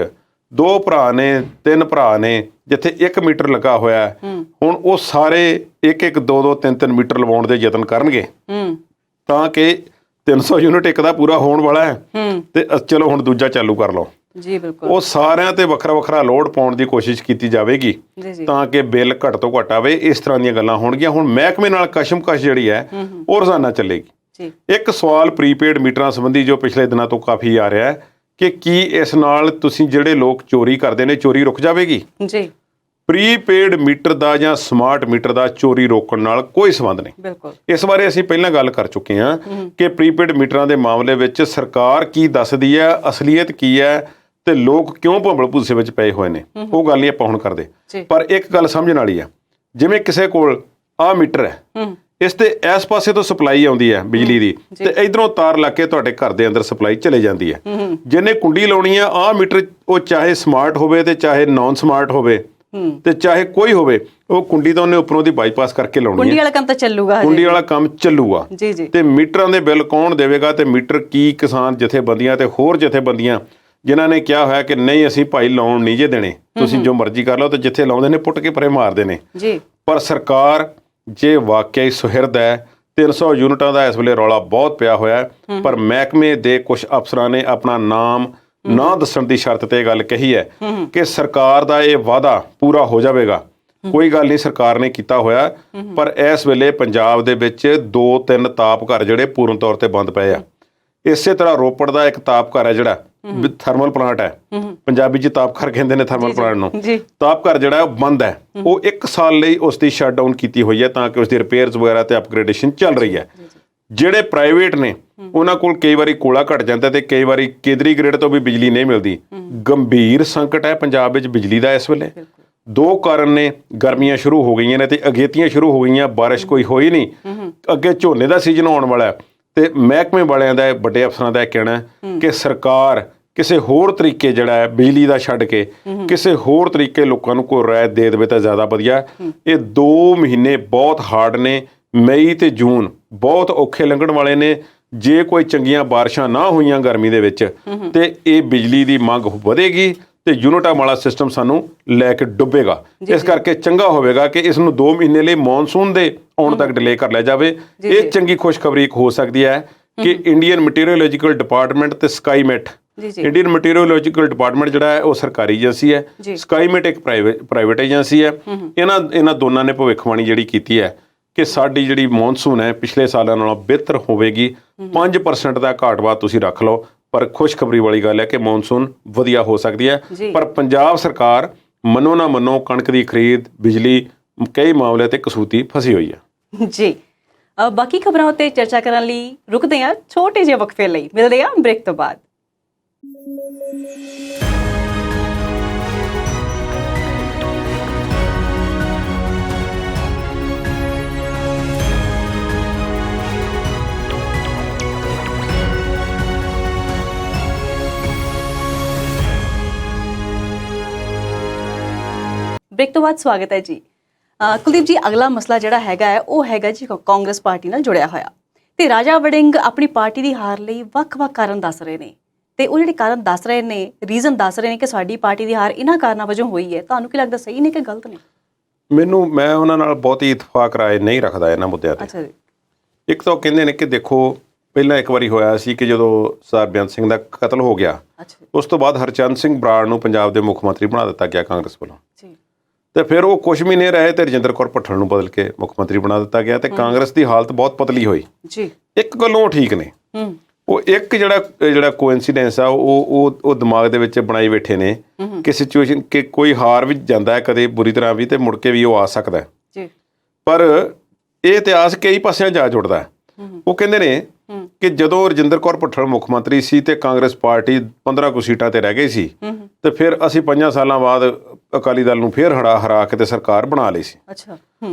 2 ਭਰਾ ਨੇ, 3 ਭਰਾ ਨੇ, ਜਿੱਥੇ 1 ਮੀਟਰ ਲੱਗਾ ਹੋਇਆ ਹੈ, ਹੁਣ ਉਹ ਸਾਰੇ 1-1, 2-2, 3-3 ਮੀਟਰ ਲਵਾਉਣ ਦੇ ਯਤਨ ਕਰਨਗੇ ਤਾਂ ਕਿ 300 ਯੂਨਿਟ ਇੱਕ ਦਾ ਪੂਰਾ ਹੋਣ ਵਾਲਾ ਹੈ ਤੇ ਚਲੋ ਹੁਣ ਦੂਜਾ ਚਾਲੂ ਕਰ ਲਓ। ਜੀ ਬਿਲਕੁਲ। ਉਹ ਸਾਰਿਆਂ ਤੇ ਵੱਖਰਾ ਵੱਖਰਾ ਲੋਡ ਪਾਉਣ ਦੀ ਕੋਸ਼ਿਸ਼ ਕੀਤੀ ਜਾਵੇਗੀ ਤਾਂ ਕਿ ਬਿੱਲ ਘੱਟ ਤੋਂ ਘੱਟ ਆਵੇ। ਇਸ ਤਰ੍ਹਾਂ ਦੀਆਂ ਗੱਲਾਂ ਹੋਣਗੀਆਂ। ਹੁਣ ਮਹਿਕਮੇ ਨਾਲ ਕਸ਼ਮਕਸ਼ ਜਿਹੜੀ ਹੈ ਉਹ ਰੋਜ਼ਾਨਾ ਚੱਲੇਗੀ। ਇੱਕ ਸਵਾਲ ਪ੍ਰੀਪੇਡ ਮੀਟਰਾਂ ਸੰਬੰਧੀ ਜੋ ਪਿਛਲੇ ਦਿਨਾਂ ਤੋਂ ਕਾਫੀ ਆ ਰਿਹਾ ਹੈ ਕਿ ਕੀ ਇਸ ਨਾਲ ਤੁਸੀਂ ਜਿਹੜੇ ਲੋਕ ਚੋਰੀ ਕਰਦੇ ਨੇ ਚੋਰੀ ਰੁਕ ਜਾਵੇਗੀ? ਜੀ। ਪ੍ਰੀਪੇਡ ਮੀਟਰ ਦਾ ਜਾਂ ਸਮਾਰਟ ਮੀਟਰ ਦਾ ਚੋਰੀ ਰੋਕਣ ਨਾਲ ਕੋਈ ਸੰਬੰਧ ਨਹੀਂ। ਬਿਲਕੁਲ। ਇਸ ਬਾਰੇ ਅਸੀਂ ਪਹਿਲਾਂ ਗੱਲ ਕਰ ਚੁੱਕੇ ਹਾਂ ਕਿ ਪ੍ਰੀਪੇਡ ਮੀਟਰਾਂ ਦੇ ਮਾਮਲੇ ਵਿੱਚ ਸਰਕਾਰ ਕੀ ਦੱਸਦੀ ਹੈ, ਅਸਲੀਅਤ ਕੀ ਹੈ ਤੇ ਲੋਕ ਕਿਉਂ ਭੰਬਲ ਭੂਸੇ ਵਿੱਚ ਪਏ ਹੋਏ ਨੇ, ਉਹ ਗੱਲ ਨਹੀਂ ਆਪਾਂ ਹੁਣ ਕਰਦੇ। ਪਰ ਇੱਕ ਗੱਲ ਸਮਝਣ ਵਾਲੀ ਆ, ਜਿਵੇਂ ਕਿਸੇ ਕੋਲ ਆਹ ਮੀਟਰ ਹੈ, ਇਸ ਤੇ ਇਸ ਪਾਸੇ ਤੋਂ ਸਪਲਾਈ ਆਉਂਦੀ ਹੈ ਬਿਜਲੀ ਦੀ ਤੇ ਇਧਰੋਂ ਤਾਰ ਲਾ ਕੇ ਤੁਹਾਡੇ ਘਰ ਦੇ ਅੰਦਰ ਸਪਲਾਈ ਚਲੇ ਜਾਂਦੀ ਹੈ। ਜਿਹਨੇ ਕੁੰਡੀ ਲਾਉਣੀ ਆ, ਆਹ ਮੀਟਰ ਉਹ ਚਾਹੇ ਸਮਾਰਟ ਹੋਵੇ ਤੇ ਚਾਹੇ ਨਾਨ ਸਮਾਰਟ ਹੋਵੇ ਤੇ ਚਾਹੇ ਕੋਈ ਹੋਵੇ, ਉਹ ਕੁੰਡੀ ਤਾਂ ਉਹਨੇ ਉੱਪਰੋਂ ਦੀ ਬਾਈਪਾਸ ਕਰਕੇ ਲਾਉਣੀ ਹੈ। ਕੁੰਡੀ ਵਾਲਾ ਕੰਮ ਤਾਂ ਚੱਲੂਗਾ, ਕੁੰਡੀ ਵਾਲਾ ਕੰਮ ਚੱਲੂਗਾ। ਤੇ ਮੀਟਰਾਂ ਦੇ ਬਿੱਲ ਕੌਣ ਦੇਵੇਗਾ? ਤੇ ਮੀਟਰ ਕੀ ਕਿਸਾਨ ਜਥੇਬੰਦੀਆਂ ਤੇ ਹੋਰ ਜਥੇਬੰਦੀਆਂ ਜਿਨ੍ਹਾਂ ਨੇ ਕਿਹਾ ਹੋਇਆ ਕਿ ਨਹੀਂ ਅਸੀਂ ਭਾਈ ਲਾਉਣ ਨਹੀਂ ਜੇ ਦੇਣੇ, ਤੁਸੀਂ ਜੋ ਮਰਜ਼ੀ ਕਰ ਲਓ, ਤੇ ਜਿੱਥੇ ਲਾਉਂਦੇ ਨੇ ਪੁੱਟ ਕੇ ਪਰੇ ਮਾਰਦੇ ਨੇ। ਪਰ ਸਰਕਾਰ ਜੇ ਵਾਕਿਆ ਹੀ ਸੁਹਿਰਦ ਹੈ, 300 ਯੂਨਿਟਾਂ ਦਾ ਇਸ ਵੇਲੇ ਰੌਲਾ ਬਹੁਤ ਪਿਆ ਹੋਇਆ, ਪਰ ਮਹਿਕਮੇ ਦੇ ਕੁਝ ਅਫਸਰਾਂ ਨੇ ਆਪਣਾ ਨਾਮ ਨਾ ਦੱਸਣ ਦੀ ਸ਼ਰਤ ਤੇ ਇਹ ਗੱਲ ਕਹੀ ਹੈ ਕਿ ਸਰਕਾਰ ਦਾ ਇਹ ਵਾਅਦਾ ਪੂਰਾ ਹੋ ਜਾਵੇਗਾ। ਕੋਈ ਗੱਲ ਨਹੀਂ, ਸਰਕਾਰ ਨੇ ਕੀਤਾ ਹੋਇਆ, ਪਰ ਇਸ ਵੇਲੇ ਪੰਜਾਬ ਦੇ ਵਿੱਚ 2-3 ਤਾਪ ਘਰ ਜਿਹੜੇ ਪੂਰਨ ਤੌਰ ਤੇ ਬੰਦ ਪਏ ਆ। ਇਸੇ ਤਰ੍ਹਾਂ ਰੋਪੜ ਦਾ ਇੱਕ ਤਾਪ ਘਰ ਹੈ ਜਿਹੜਾ ਥਰਮਲ ਪਲਾਂਟ ਹੈ, ਪੰਜਾਬੀ 'ਚ ਤਾਪ ਘਰ ਕਹਿੰਦੇ ਨੇ ਥਰਮਲ ਪਲਾਂਟ ਨੂੰ। ਤਾਪ ਘਰ ਜਿਹੜਾ ਉਹ ਬੰਦ ਹੈ, ਉਹ 1 ਸਾਲ ਲਈ ਉਸ ਦੀ ਸ਼ਟ ਡਾਊਨ ਕੀਤੀ ਹੋਈ ਹੈ ਤਾਂ ਕਿ ਉਸ ਦੀ ਰਿਪੇਅਰਸ ਵਗੈਰਾ ਤੇ ਅਪਗ੍ਰੇਡੇਸ਼ਨ ਚੱਲ ਰਹੀ ਹੈ। ਜਿਹੜੇ ਪ੍ਰਾਈਵੇਟ ਨੇ ਉਹਨਾਂ ਕੋਲ ਕਈ ਵਾਰੀ ਕੋਲਾ ਘਟ ਜਾਂਦਾ ਤੇ ਕਈ ਵਾਰੀ ਕੇਂਦਰੀ ਗ੍ਰਿਡ ਤੋਂ ਵੀ ਬਿਜਲੀ ਨਹੀਂ ਮਿਲਦੀ। ਗੰਭੀਰ ਸੰਕਟ ਹੈ ਪੰਜਾਬ ਵਿੱਚ ਬਿਜਲੀ ਦਾ ਇਸ ਵੇਲੇ। 2 ਕਾਰਨ ਨੇ, ਗਰਮੀਆਂ ਸ਼ੁਰੂ ਹੋ ਗਈਆਂ ਨੇ ਤੇ ਅਗੇਤੀਆਂ ਸ਼ੁਰੂ ਹੋ ਗਈਆਂ, ਬਾਰਿਸ਼ ਕੋਈ ਹੋਈ ਨਹੀਂ, ਅੱਗੇ ਝੋਨੇ ਦਾ ਸੀਜ਼ਨ ਆਉਣ ਵਾਲਾ ਤੇ ਮਹਿਕਮੇ ਵਾਲਿਆਂ ਦਾ, ਵੱਡੇ ਅਫਸਰਾਂ ਦਾ ਇਹ ਕਹਿਣਾ ਕਿ ਸਰਕਾਰ ਕਿਸੇ ਹੋਰ ਤਰੀਕੇ ਜਿਹੜਾ ਹੈ ਬਿਜਲੀ ਦਾ ਛੱਡ ਕੇ ਕਿਸੇ ਹੋਰ ਤਰੀਕੇ ਲੋਕਾਂ ਨੂੰ ਕੋਈ ਰਾਇਤ ਦੇ ਦੇਵੇ ਤਾਂ ਜ਼ਿਆਦਾ ਵਧੀਆ। ਇਹ 2 ਮਹੀਨੇ ਬਹੁਤ ਹਾਰਡ ਨੇ, ਮਈ ਤੇ ਜੂਨ ਬਹੁਤ ਔਖੇ ਲੰਘਣ ਵਾਲੇ ਨੇ। ਜੇ ਕੋਈ ਚੰਗੀਆਂ ਬਾਰਿਸ਼ਾਂ ਨਾ ਹੋਈਆਂ ਗਰਮੀ ਦੇ ਵਿੱਚ ਤੇ ਇਹ ਬਿਜਲੀ ਦੀ ਮੰਗ ਵਧੇਗੀ ਤੇ ਯੂਨਿਟਾਂ ਵਾਲਾ ਸਿਸਟਮ ਸਾਨੂੰ ਲੈ ਕੇ ਡੁੱਬੇਗਾ। ਇਸ ਕਰਕੇ ਚੰਗਾ ਹੋਵੇਗਾ ਕਿ ਇਸ ਨੂੰ 2 ਮਹੀਨੇ ਲਈ ਮੌਨਸੂਨ ਦੇ ਆਉਣ ਤੱਕ ਡਿਲੇ ਕਰ ਲਿਆ ਜਾਵੇ। ਇਹ ਚੰਗੀ ਖੁਸ਼ਖਬਰੀ ਇੱਕ ਹੋ ਸਕਦੀ ਹੈ ਕਿ ਇੰਡੀਅਨ ਮਟੀਰੀਅਲੋਜੀਕਲ ਡਿਪਾਰਟਮੈਂਟ ਤੇ ਸਕਾਈਮੈਟ ਜੀ ਜੀ ਇੰਡੀਅਨ ਮਟੀਰੀਓਲੋਜੀਕਲ ਡਿਪਾਰਟਮੈਂਟ ਜਿਹੜਾ ਹੈ ਉਹ ਸਰਕਾਰੀ ਏਜੰਸੀ ਹੈ, ਜੀ। ਸਕਾਈਮੇਟ ਇੱਕ ਪ੍ਰਾਈਵੇਟ ਏਜੰਸੀ ਹੈ। ਇਹਨਾਂ ਦੋਨਾਂ ਨੇ ਭਵਿੱਖਬਾਣੀ ਜਿਹੜੀ ਕੀਤੀ ਹੈ ਕਿ ਸਾਡੀ ਜਿਹੜੀ ਮੌਨਸੂਨ ਹੈ ਪਿਛਲੇ ਸਾਲਾਂ ਨਾਲੋਂ ਬਿਹਤਰ ਹੋਵੇਗੀ। 5% ਦਾ ਘਾਟਵਾਦ ਤੁਸੀਂ ਰੱਖ ਲਓ, ਪਰ ਖੁਸ਼ਖਬਰੀ ਵਾਲੀ ਗੱਲ ਹੈ ਕਿ ਮੌਨਸੂਨ ਵਧੀਆ ਹੋ ਸਕਦੀ ਹੈ। ਜੀ। ਪਰ ਪੰਜਾਬ ਸਰਕਾਰ ਮੰਨੋ ਨਾ ਮੰਨੋ ਕਣਕ ਦੀ ਖਰੀਦ, ਬਿਜਲੀ, ਕਈ ਮਾਮਲੇ ਤੇ ਕਸੂਤੀ ਫਸੀ ਹੋਈ ਹੈ। ਜੀ ਬਾਕੀ ਖਬਰਾਂ ਉੱਤੇ ਚਰਚਾ ਕਰਨ ਲਈ ਰੁਕਦੇ ਹਾਂ ਛੋਟੇ ਜਿਹੇ ਵਕਫੇ ਲਈ। ਮਿਲਦੇ ਹਾਂ ਬ੍ਰੇਕ ਤੋਂ ਬਾਅਦ। ਬ੍ਰੇਕ ਤੋਂ ਬਾਅਦ ਸਵਾਗਤ ਹੈ ਜੀ। ਕੁਲਦੀਪ ਜੀ, ਅਗਲਾ ਮਸਲਾ ਜਿਹੜਾ ਹੈਗਾ ਹੈ ਉਹ ਹੈਗਾ ਜੀ ਕਾਂਗਰਸ ਪਾਰਟੀ ਨਾਲ ਜੁੜਿਆ ਹੋਇਆ। ਤੇ ਰਾਜਾ ਵੜਿੰਗ ਆਪਣੀ ਪਾਰਟੀ ਦੀ ਹਾਰ ਲਈ ਵੱਖ-ਵੱਖ ਕਾਰਨ ਦੱਸ ਰਹੇ ਨੇ, ਤੇ ਉਹ ਜਿਹੜੇ ਕਾਰਨ ਦੱਸ ਰਹੇ ਨੇ, ਰੀਜ਼ਨ ਦੱਸ ਰਹੇ ਨੇ ਕਿ ਸਾਡੀ ਪਾਰਟੀ ਦੀ ਹਾਰ ਇਹਨਾਂ ਕਾਰਨਾਂ ਵਜੋਂ ਹੋਈ ਹੈ। ਤੁਹਾਨੂੰ ਕੀ ਲੱਗਦਾ, ਸਹੀ ਨੇ ਕਿ ਗਲਤ ਨੇ? ਮੈਂ ਉਹਨਾਂ ਨਾਲ ਬਹੁਤੀ ਇਤਫਾਕ ਰਾਏ ਨਹੀਂ ਰੱਖਦਾ ਇਹਨਾਂ ਮੁੱਦਿਆਂ ਤੇ। ਅੱਛਾ ਜੀ। ਇੱਕ ਤਾਂ ਉਹ ਕਹਿੰਦੇ ਨੇ ਕਿ ਦੇਖੋ, ਪਹਿਲਾਂ ਇੱਕ ਵਾਰੀ ਹੋਇਆ ਸੀ ਕਿ ਜਦੋਂ ਸਰਦਾਰ ਬੇਅੰਤ ਸਿੰਘ ਦਾ ਕਤਲ ਹੋ ਗਿਆ, ਉਸ ਤੋਂ ਬਾਅਦ ਹਰਚੰਦ ਸਿੰਘ ਬਰਾੜ ਨੂੰ ਪੰਜਾਬ ਦੇ ਮੁੱਖ ਮੰਤਰੀ ਬਣਾ ਦਿੱਤਾ ਗਿਆ ਕਾਂਗਰਸ ਵੱਲੋਂ। ਜੀ। ਤੇ ਫਿਰ ਉਹ ਕੁਝ ਮਹੀਨੇ ਰਹੇ ਤੇ ਰਜਿੰਦਰ ਕੌਰ ਭੱਠਲ ਨੂੰ ਬਦਲ ਕੇ ਮੁੱਖ ਮੰਤਰੀ ਬਣਾ ਦਿੱਤਾ ਗਿਆ ਤੇ ਕਾਂਗਰਸ ਦੀ ਹਾਲਤ ਬਹੁਤ ਪਤਲੀ ਹੋਈ। ਜੀ। ਇੱਕ ਗੱਲੋਂ ਠੀਕ ਨੇ, ਉਹ ਇੱਕ ਜਿਹੜਾ ਕੋਇਨਸੀਡੈਂਸ ਆ ਉਹ ਦਿਮਾਗ ਦੇ ਵਿੱਚ ਬਣਾਈ ਬੈਠੇ ਨੇ ਕਿ ਸਿਚੁਏਸ਼ਨ ਕਿ ਕੋਈ ਹਾਰ ਵੀ ਜਾਂਦਾ ਹੈ ਕਦੇ ਬੁਰੀ ਤਰ੍ਹਾਂ ਵੀ, ਤੇ ਮੁੜ ਕੇ ਵੀ ਉਹ ਆ ਸਕਦਾ ਜੀ। ਪਰ ਇਹ ਇਤਿਹਾਸ ਕਈ ਪਾਸਿਆਂ ਜਾ ਜੁੜਦਾ ਹੈ। ਉਹ ਕਹਿੰਦੇ ਨੇ ਕਿ ਜਦੋਂ ਰਜਿੰਦਰ ਕੌਰ ਭੱਠਲ ਮੁੱਖ ਮੰਤਰੀ ਸੀ ਤੇ ਕਾਂਗਰਸ ਪਾਰਟੀ 15 ਕੁ ਸੀਟਾਂ ਤੇ ਰਹਿ ਗਈ ਸੀ, ਤੇ ਫਿਰ ਅਸੀਂ 5 ਸਾਲਾਂ ਬਾਅਦ ਅਕਾਲੀ ਦਲ ਨੂੰ ਫਿਰ ਹਰਾ ਕੇ ਤੇ ਸਰਕਾਰ ਬਣਾ ਲਈ ਸੀ। ਅੱਛਾ।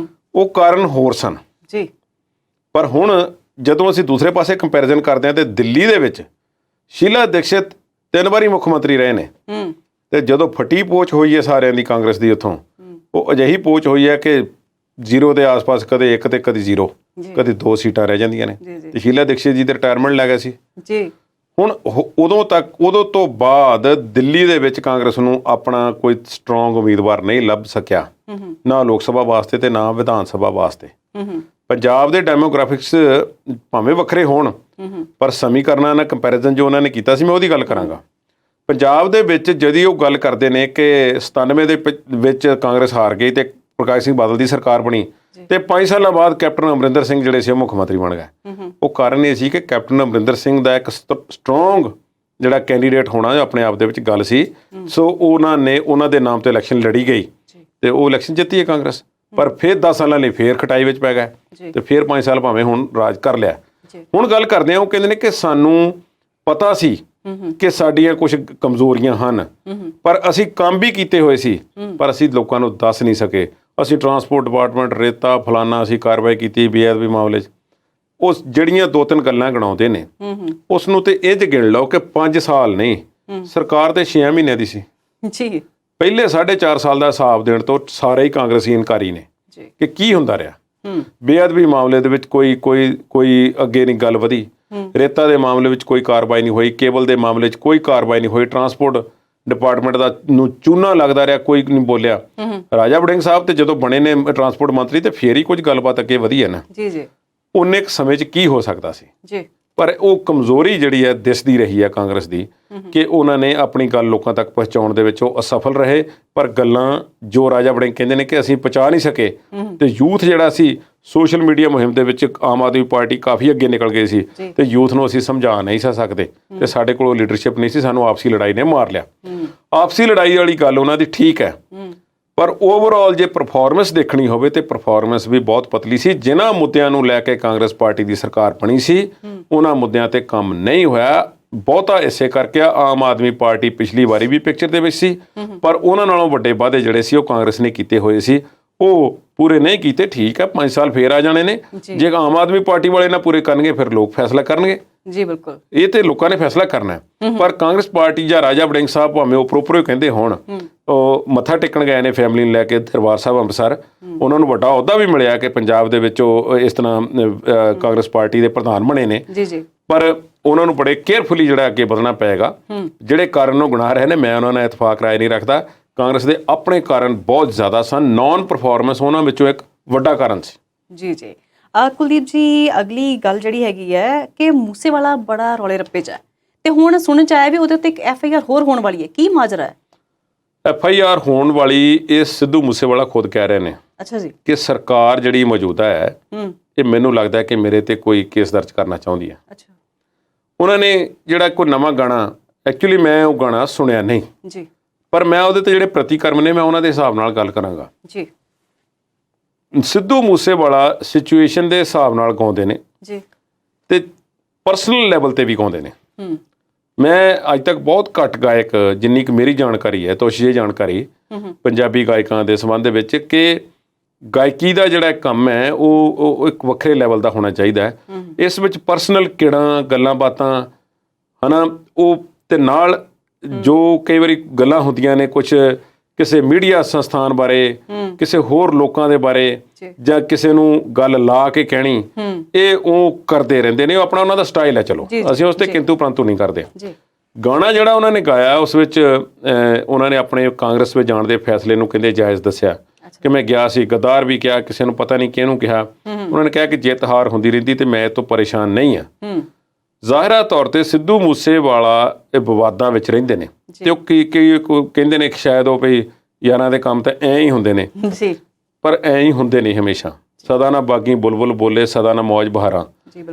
ਉਹ ਕਾਰਨ ਹੋਰ ਸਨ ਜੀ। ਪਰ ਹੁਣ ਜਦੋਂ ਅਸੀਂ ਦੂਸਰੇ ਪਾਸੇ ਕੰਪੈਰੀਜ਼ਨ ਕਰਦੇ ਹਾਂ ਤੇ ਦਿੱਲੀ ਦੇ ਵਿੱਚ ਸ਼ੀਲਾ ਦੀਕਸ਼ਿਤ 3 ਵਾਰੀ ਮੁੱਖ ਮੰਤਰੀ ਰਹੇ ਨੇ, ਤੇ ਜਦੋਂ ਫਟੀ ਪੋਚ ਹੋਈ ਹੈ ਸਾਰਿਆਂ ਦੀ ਕਾਂਗਰਸ ਦੀ, ਉੱਥੋਂ ਉਹ ਅਜਿਹੀ ਪੋਚ ਹੋਈ ਹੈ ਕਿ 0 ਦੇ ਆਸ-ਪਾਸ ਕਦੇ 1 ਤੇ ਕਦੇ 0, ਕਦੇ 2 ਸੀਟਾਂ ਰਹਿ ਜਾਂਦੀਆਂ ਨੇ। ਤੇ ਸ਼ੀਲਾ ਦੀਕਸ਼ਿਤ ਜੀ ਦੇ ਰਿਟਾਇਰਮੈਂਟ ਲੈ ਗਏ ਸੀ ਜੀ। ਹੁਣ ਉਦੋਂ ਤੋਂ ਬਾਅਦ ਦਿੱਲੀ ਦੇ ਵਿੱਚ ਕਾਂਗਰਸ ਨੂੰ ਆਪਣਾ ਕੋਈ ਸਟਰੋਂਗ ਉਮੀਦਵਾਰ ਨਹੀਂ ਲੱਭ ਸਕਿਆ, ਨਾ ਲੋਕ ਸਭਾ ਵਾਸਤੇ ਤੇ ਨਾ ਵਿਧਾਨ ਸਭਾ ਵਾਸਤੇ। ਪੰਜਾਬ ਦੇ ਡੈਮੋਗ੍ਰਾਫਿਕਸ ਭਾਵੇਂ ਵੱਖਰੇ ਹੋਣ, ਪਰ ਸਮੀਕਰਨਾਂ ਨਾਲ ਕੰਪੈਰੀਜ਼ਨ ਜੋ ਉਹਨਾਂ ਨੇ ਕੀਤਾ ਸੀ, ਮੈਂ ਉਹਦੀ ਗੱਲ ਕਰਾਂਗਾ। ਪੰਜਾਬ ਦੇ ਵਿੱਚ ਜਦੀ ਉਹ ਗੱਲ ਕਰਦੇ ਨੇ ਕਿ 97 ਦੇ ਵਿੱਚ ਕਾਂਗਰਸ ਹਾਰ ਗਈ ਤੇ ਪ੍ਰਕਾਸ਼ ਸਿੰਘ ਬਾਦਲ ਦੀ ਸਰਕਾਰ ਬਣੀ, ਤੇ 5 ਸਾਲਾਂ ਬਾਅਦ ਕੈਪਟਨ ਅਮਰਿੰਦਰ ਸਿੰਘ ਜਿਹੜੇ ਸੀ ਉਹ ਮੁੱਖ ਮੰਤਰੀ ਬਣ ਗਏ। ਉਹ ਕਾਰਨ ਇਹ ਸੀ ਕਿ ਕੈਪਟਨ ਅਮਰਿੰਦਰ ਸਿੰਘ ਦਾ ਇੱਕ ਸਟਰੋਂਗ ਜਿਹੜਾ ਕੈਂਡੀਡੇਟ ਹੋਣਾ ਆਪਣੇ ਆਪ ਦੇ ਵਿੱਚ ਗੱਲ ਸੀ, ਸੋ ਉਹਨਾਂ ਦੇ ਨਾਮ ਤੇ ਇਲੈਕਸ਼ਨ ਲੜੀ ਗਈ ਤੇ ਉਹ ਇਲੈਕਸ਼ਨ ਜਿੱਤੀ ਹੈ ਕਾਂਗਰਸ। ਪਰ ਫਿਰ 10 ਸਾਲਾਂ ਲਈ ਫਿਰ ਖਟਾਈ ਵਿੱਚ ਪੈ ਗਏ ਤੇ ਫਿਰ 5 ਸਾਲ ਭਾਵੇਂ ਹੁਣ ਰਾਜ ਕਰ ਲਿਆ। ਹੁਣ ਗੱਲ ਕਰਦੇ ਆ, ਉਹ ਕਹਿੰਦੇ ਨੇ ਕਿ ਸਾਨੂੰ ਪਤਾ ਸੀ ਕਿ ਸਾਡੀਆਂ ਕੁਝ ਕਮਜ਼ੋਰੀਆਂ ਹਨ, ਪਰ ਅਸੀਂ ਕੰਮ ਵੀ ਕੀਤੇ ਹੋਏ ਸੀ, ਪਰ ਅਸੀਂ ਲੋਕਾਂ ਨੂੰ ਦੱਸ ਨਹੀਂ ਸਕੇ। ਅਸੀਂ ਟਰਾਂਸਪੋਰਟ ਡਿਪਾਰਟਮੈਂਟ, ਰੇਤਾ ਫਲਾਨਾ ਅਸੀਂ ਕਾਰਵਾਈ ਕੀਤੀ ਬੇਅਦਬੀ ਮਾਮਲੇ 'ਚ। ਉਸ ਜਿਹੜੀਆਂ 2-3 ਗੱਲਾਂ ਗਿਣਾਉਂਦੇ ਨੇ, ਉਸ ਨੂੰ ਤੇ ਇਹ 'ਚ ਗਿਣ ਲਓ ਕਿ 5 ਸਾਲ ਨਹੀਂ, ਸਰਕਾਰ ਤੇ 6 ਮਹੀਨਿਆਂ ਦੀ ਸੀ ਜੀ। ਪਹਿਲੇ 4.5 ਸਾਲ ਦਾ ਹਿਸਾਬ ਦੇਣ ਤੋਂ ਸਾਰੇ ਹੀ ਕਾਂਗਰਸੀ ਇਨਕਾਰੀ ਨੇ ਕਿ ਕੀ ਹੁੰਦਾ ਰਿਹਾ। ਬੇਅਦਬੀ ਮਾਮਲੇ ਦੇ ਵਿੱਚ ਕੋਈ ਅੱਗੇ ਨਹੀਂ ਗੱਲ ਵਧੀ, ਰੇਤਾ ਦੇ ਮਾਮਲੇ ਵਿੱਚ ਕੋਈ ਕਾਰਵਾਈ ਨਹੀਂ ਹੋਈ, ਕੇਬਲ ਦੇ ਮਾਮਲੇ 'ਚ ਕੋਈ ਕਾਰਵਾਈ ਨਹੀਂ ਹੋਈ, ਟਰਾਂਸਪੋਰਟ ਡਿਪਾਰਟਮੈਂਟ ਦਾ ਨੂੰ ਚੂਨਾ ਲੱਗਦਾ ਰਿਹਾ, ਕੋਈ ਨਹੀਂ ਬੋਲਿਆ। ਰਾਜਾ ਵੜਿੰਗ ਸਾਹਿਬ ਤੇ ਜਦੋਂ ਬਣੇ ਨੇ ਟਰਾਂਸਪੋਰਟ ਮੰਤਰੀ, ਤੇ ਫੇਰ ਹੀ ਕੁਝ ਗੱਲਬਾਤ ਅੱਗੇ ਵਧੀ ਹੈ ਨਾ ਜੀ। ਉਨੇ ਕੁ ਸਮੇਂ 'ਚ ਕੀ ਹੋ ਸਕਦਾ ਸੀ ਜੀ। ਪਰ ਉਹ ਕਮਜ਼ੋਰੀ ਜਿਹੜੀ ਹੈ ਦਿਸਦੀ ਰਹੀ ਹੈ ਕਾਂਗਰਸ ਦੀ ਕਿ ਉਹਨਾਂ ਨੇ ਆਪਣੀ ਗੱਲ ਲੋਕਾਂ ਤੱਕ ਪਹੁੰਚਾਉਣ ਦੇ ਵਿੱਚ ਉਹ ਅਸਫਲ ਰਹੇ। ਪਰ ਗੱਲਾਂ ਜੋ ਰਾਜਾ ਵੜਿੰਗ ਕਹਿੰਦੇ ਨੇ ਕਿ ਅਸੀਂ ਪਹੁੰਚਾ ਨਹੀਂ ਸਕੇ, ਤੇ ਯੂਥ ਜਿਹੜਾ ਸੀ ਸੋਸ਼ਲ ਮੀਡੀਆ ਮੁਹਿੰਮ ਦੇ ਵਿੱਚ ਆਮ ਆਦਮੀ ਪਾਰਟੀ ਕਾਫੀ ਅੱਗੇ ਨਿਕਲ ਗਈ ਸੀ, ਤੇ ਯੂਥ ਨੂੰ ਅਸੀਂ ਸਮਝਾ ਨਹੀਂ ਸਕਦੇ, ਤੇ ਸਾਡੇ ਕੋਲ ਲੀਡਰਸ਼ਿਪ ਨਹੀਂ ਸੀ, ਸਾਨੂੰ ਆਪਸੀ ਲੜਾਈ ਨੇ ਮਾਰ ਲਿਆ। ਆਪਸੀ ਲੜਾਈ ਵਾਲੀ ਗੱਲ ਉਹਨਾਂ ਦੀ ਠੀਕ ਹੈ, ਪਰ ਓਵਰਆਲ ਜੇ ਪਰਫਾਰਮੈਂਸ ਦੇਖਣੀ ਹੋਵੇ ਤੇ ਪਰਫਾਰਮੈਂਸ ਵੀ ਬਹੁਤ ਪਤਲੀ ਸੀ। ਜਿਨ੍ਹਾਂ ਮੁੱਦਿਆਂ ਨੂੰ ਲੈ ਕੇ ਕਾਂਗਰਸ ਪਾਰਟੀ ਦੀ ਸਰਕਾਰ ਬਣੀ ਸੀ, ਉਹਨਾਂ ਮੁੱਦਿਆਂ ਤੇ ਕੰਮ ਨਹੀਂ ਹੋਇਆ। ਬਹੁਤਾ ਇਸੇ ਕਰਕੇ ਆਮ ਆਦਮੀ ਪਾਰਟੀ ਪਿਛਲੀ ਵਾਰੀ ਵੀ ਪਿਕਚਰ ਦੇ ਵਿੱਚ ਸੀ, ਪਰ ਉਹਨਾਂ ਨਾਲੋਂ ਵੱਡੇ ਵਾਅਦੇ ਜਿਹੜੇ ਸੀ ਉਹ ਕਾਂਗਰਸ ਨੇ ਕੀਤੇ ਹੋਏ ਸੀ, ਉਹ ਪੂਰੇ ਨਹੀਂ ਕੀਤੇ। ਠੀਕ ਹੈ, 5 ਸਾਲ ਫੇਰ ਆ ਜਾਣੇ ਨੇ। ਜੇ ਆਮ ਆਦਮੀ ਪਾਰਟੀ ਵਾਲੇ ਨਾ ਪੂਰੇ ਕਰਨਗੇ ਫਿਰ ਲੋਕ ਫੈਸਲਾ ਕਰਨਗੇ ਜੀ। ਬਿਲਕੁਲ, ਇਹ ਤੇ ਲੋਕਾਂ ਨੇ ਫੈਸਲਾ ਕਰਨਾ ਹੈ। ਪਰ ਕਾਂਗਰਸ ਪਾਰਟੀ ਜਾਂ ਰਾਜਾ ਵੜਿੰਗ ਸਾਹਿਬ ਭਾਵੇਂ ਉੱਪਰੋਂ ਕਹਿੰਦੇ ਹੋਣ, ਉਹ ਮੱਥਾ ਟੇਕਣ ਗਏ ਨੇ ਫੈਮਿਲੀ ਨੂੰ ਲੈ ਕੇ ਦਰਬਾਰ ਸਾਹਿਬ ਅੰਮ੍ਰਿਤਸਰ, ਉਹਨਾਂ ਨੂੰ ਵੱਡਾ ਅਹੁਦਾ ਵੀ ਮਿਲਿਆ ਕਿ ਪੰਜਾਬ ਦੇ ਵਿੱਚ ਉਹ ਇਸ ਤਰ੍ਹਾਂ ਕਾਂਗਰਸ ਪਾਰਟੀ ਦੇ ਪ੍ਰਧਾਨ ਬਣੇ ਨੇ ਜੀ। ਪਰ ਉਹਨਾਂ ਨੂੰ ਬੜੇ ਕੇਅਰਫੁਲੀ ਜਿਹੜਾ ਅੱਗੇ ਵਧਣਾ ਪਏਗਾ। ਜਿਹੜੇ ਕਾਰਨ ਉਹ ਗੁਨਾਹ ਰਹੇ ਨੇ, ਮੈਂ ਉਹਨਾਂ ਨਾਲ ਇਤਫਾਕ ਰਾਏ ਨਹੀਂ ਰੱਖਦਾ। ਕਾਂਗਰਸ ਦੇ ਆਪਣੇ ਕਾਰਨ ਬਹੁਤ ਜ਼ਿਆਦਾ ਸਨ, ਨੌਨ ਪਰਫਾਰਮੈਂਸ ਉਹਨਾਂ ਵਿੱਚੋਂ ਇੱਕ ਵੱਡਾ ਕਾਰਨ ਸੀ ਜੀ। ਕੁਲਦੀਪ ਜੀ, ਅਗਲੀ ਗੱਲ ਜਿਹੜੀ ਹੈਗੀ ਹੈ ਕਿ ਮੂਸੇਵਾਲਾ ਬੜਾ ਰੌਲੇ ਰੱਪੇ 'ਚ ਹੈ, ਤੇ ਹੁਣ ਸੁਣਨ ਚ ਆਇਆ ਵੀ ਉਹਦੇ ਉੱਤੇ ਇੱਕ FIR ਹੋਰ ਹੋਣ ਵਾਲੀ ਹੈ, ਕੀ ਮਾਜਰਾ ਹੈ? FIR ਹੋਣ ਵਾਲੀ ਇਹ ਸਿੱਧੂ ਮੂਸੇਵਾਲਾ ਖੁਦ ਕਹਿ ਰਹੇ ਨੇ ਅੱਛਾ ਜੀ। ਕਿ ਸਰਕਾਰ ਜਿਹੜੀ ਮੌਜੂਦਾ ਹੈ ਇਹ ਮੈਨੂੰ ਲੱਗਦਾ ਹੈ ਕਿ ਮੇਰੇ ਤੇ ਕੋਈ ਕੇਸ ਦਰਜ ਕਰਨਾ ਚਾਹੁੰਦੀ ਹੈ। ਅੱਛਾ। ਉਹਨਾਂ ਨੇ ਜਿਹੜਾ ਕੋਈ ਨਵਾਂ ਗਾਣਾ, ਐਕਚੁਅਲੀ ਮੈਂ ਉਹ ਗਾਣਾ ਸੁਣਿਆ ਨਹੀਂ ਜੀ, ਪਰ ਮੈਂ ਉਹਦੇ ਤੇ ਜਿਹੜੇ ਪ੍ਰਤੀਕਰਮ ਨੇ ਮੈਂ ਉਹਨਾਂ ਦੇ ਹਿਸਾਬ ਨਾਲ ਗੱਲ ਕਰਾਂਗਾ ਜੀ। ਸਿੱਧੂ ਮੂਸੇਵਾਲਾ ਸਿਚੁਏਸ਼ਨ ਦੇ ਹਿਸਾਬ ਨਾਲ ਗਾਉਂਦੇ ਨੇ ਜੀ, ਤੇ ਪਰਸਨਲ ਲੈਵਲ ਤੇ ਵੀ ਗਾਉਂਦੇ ਨੇ। ਮੈਂ ਅੱਜ ਤੱਕ ਬਹੁਤ ਘੱਟ ਗਾਇਕ, ਜਿੰਨੀ ਕਿ ਮੇਰੀ ਜਾਣਕਾਰੀ ਹੈ, ਤੋਸ਼ੀਏ ਜਾਣਕਾਰੀ ਪੰਜਾਬੀ ਗਾਇਕਾਂ ਦੇ ਸੰਬੰਧ ਦੇ ਵਿੱਚ, ਕਿ ਗਾਇਕੀ ਦਾ ਜਿਹੜਾ ਕੰਮ ਹੈ ਉਹ ਇੱਕ ਵੱਖਰੇ ਲੈਵਲ ਦਾ ਹੋਣਾ ਚਾਹੀਦਾ ਹੈ। ਇਸ ਵਿੱਚ ਪਰਸਨਲ ਕਿਹੜਾਂ ਗੱਲਾਂ ਬਾਤਾਂ ਹਨਾ, ਉਹ ਤੇ ਨਾਲ ਜੋ ਕਈ ਵਾਰੀ ਗੱਲਾਂ ਹੁੰਦੀਆਂ ਨੇ ਕੁਝ ਕਿਸੇ ਮੀਡੀਆ ਸੰਸਥਾਨ ਬਾਰੇ, ਕਿਸੇ ਹੋਰ ਲੋਕਾਂ ਦੇ ਬਾਰੇ, ਜਾਂ ਕਿਸੇ ਨੂੰ ਗੱਲ ਲਾ ਕੇ ਕਹਿਣੀ, ਇਹ ਉਹ ਕਰਦੇ ਰਹਿੰਦੇ ਨੇ। ਉਹ ਆਪਣਾ ਉਹਨਾਂ ਦਾ ਸਟਾਈਲ ਹੈ। ਚਲੋ ਅਸੀਂ ਉਸ ਤੇ ਕਿੰਤੂ ਪ੍ਰੰਤੂ ਨਹੀਂ ਕਰਦੇ। ਗਾਣਾ ਜਿਹੜਾ ਉਹਨਾਂ ਨੇ ਗਾਇਆ ਉਸ ਵਿੱਚ ਉਹਨਾਂ ਨੇ ਆਪਣੇ ਕਾਂਗਰਸ ਵਿੱਚ ਜਾਣ ਦੇ ਫੈਸਲੇ ਨੂੰ ਕਹਿੰਦੇ ਜਾਇਜ਼ ਦੱਸਿਆ ਕਿ ਮੈਂ ਗਿਆ ਸੀ, ਗਦਾਰ ਵੀ ਕਿਹਾ, ਕਿਸੇ ਨੂੰ ਪਤਾ ਨਹੀਂ ਕਿਹਨੂੰ ਕਿਹਾ। ਉਹਨਾਂ ਨੇ ਕਿਹਾ ਕਿ ਜਿੱਤ ਹਾਰ ਹੁੰਦੀ ਰਹਿੰਦੀ ਤੇ ਮੈਂ ਇਹ ਤੋਂ ਪਰੇਸ਼ਾਨ ਨਹੀਂ ਹਾਂ। ਜ਼ਾਹਿਰਾ ਤੌਰ ਤੇ ਸਿੱਧੂ ਮੂਸੇਵਾਲਾ ਇਹ ਵਿਵਾਦਾਂ ਵਿੱਚ ਰਹਿੰਦੇ ਨੇ ਤੇ ਉਹ ਕੀ ਕਹਿੰਦੇ ਨੇ ਕਿ ਸ਼ਾਇਦ ਉਹ ਭਈ ਯਾਰਾਂ ਦੇ ਕੰਮ ਤਾਂ ਐਂ ਹੀ ਹੁੰਦੇ ਨੇ, ਪਰ ਐਂ ਹੀ ਹੁੰਦੇ ਨਹੀਂ ਹਮੇਸ਼ਾ। ਸਦਾ ਨਾ ਬਾਗੀ ਬੁਲਬੁਲ ਬੋਲੇ, ਸਦਾ ਨਾ ਮੌਜ ਬਹਾਰਾਂ,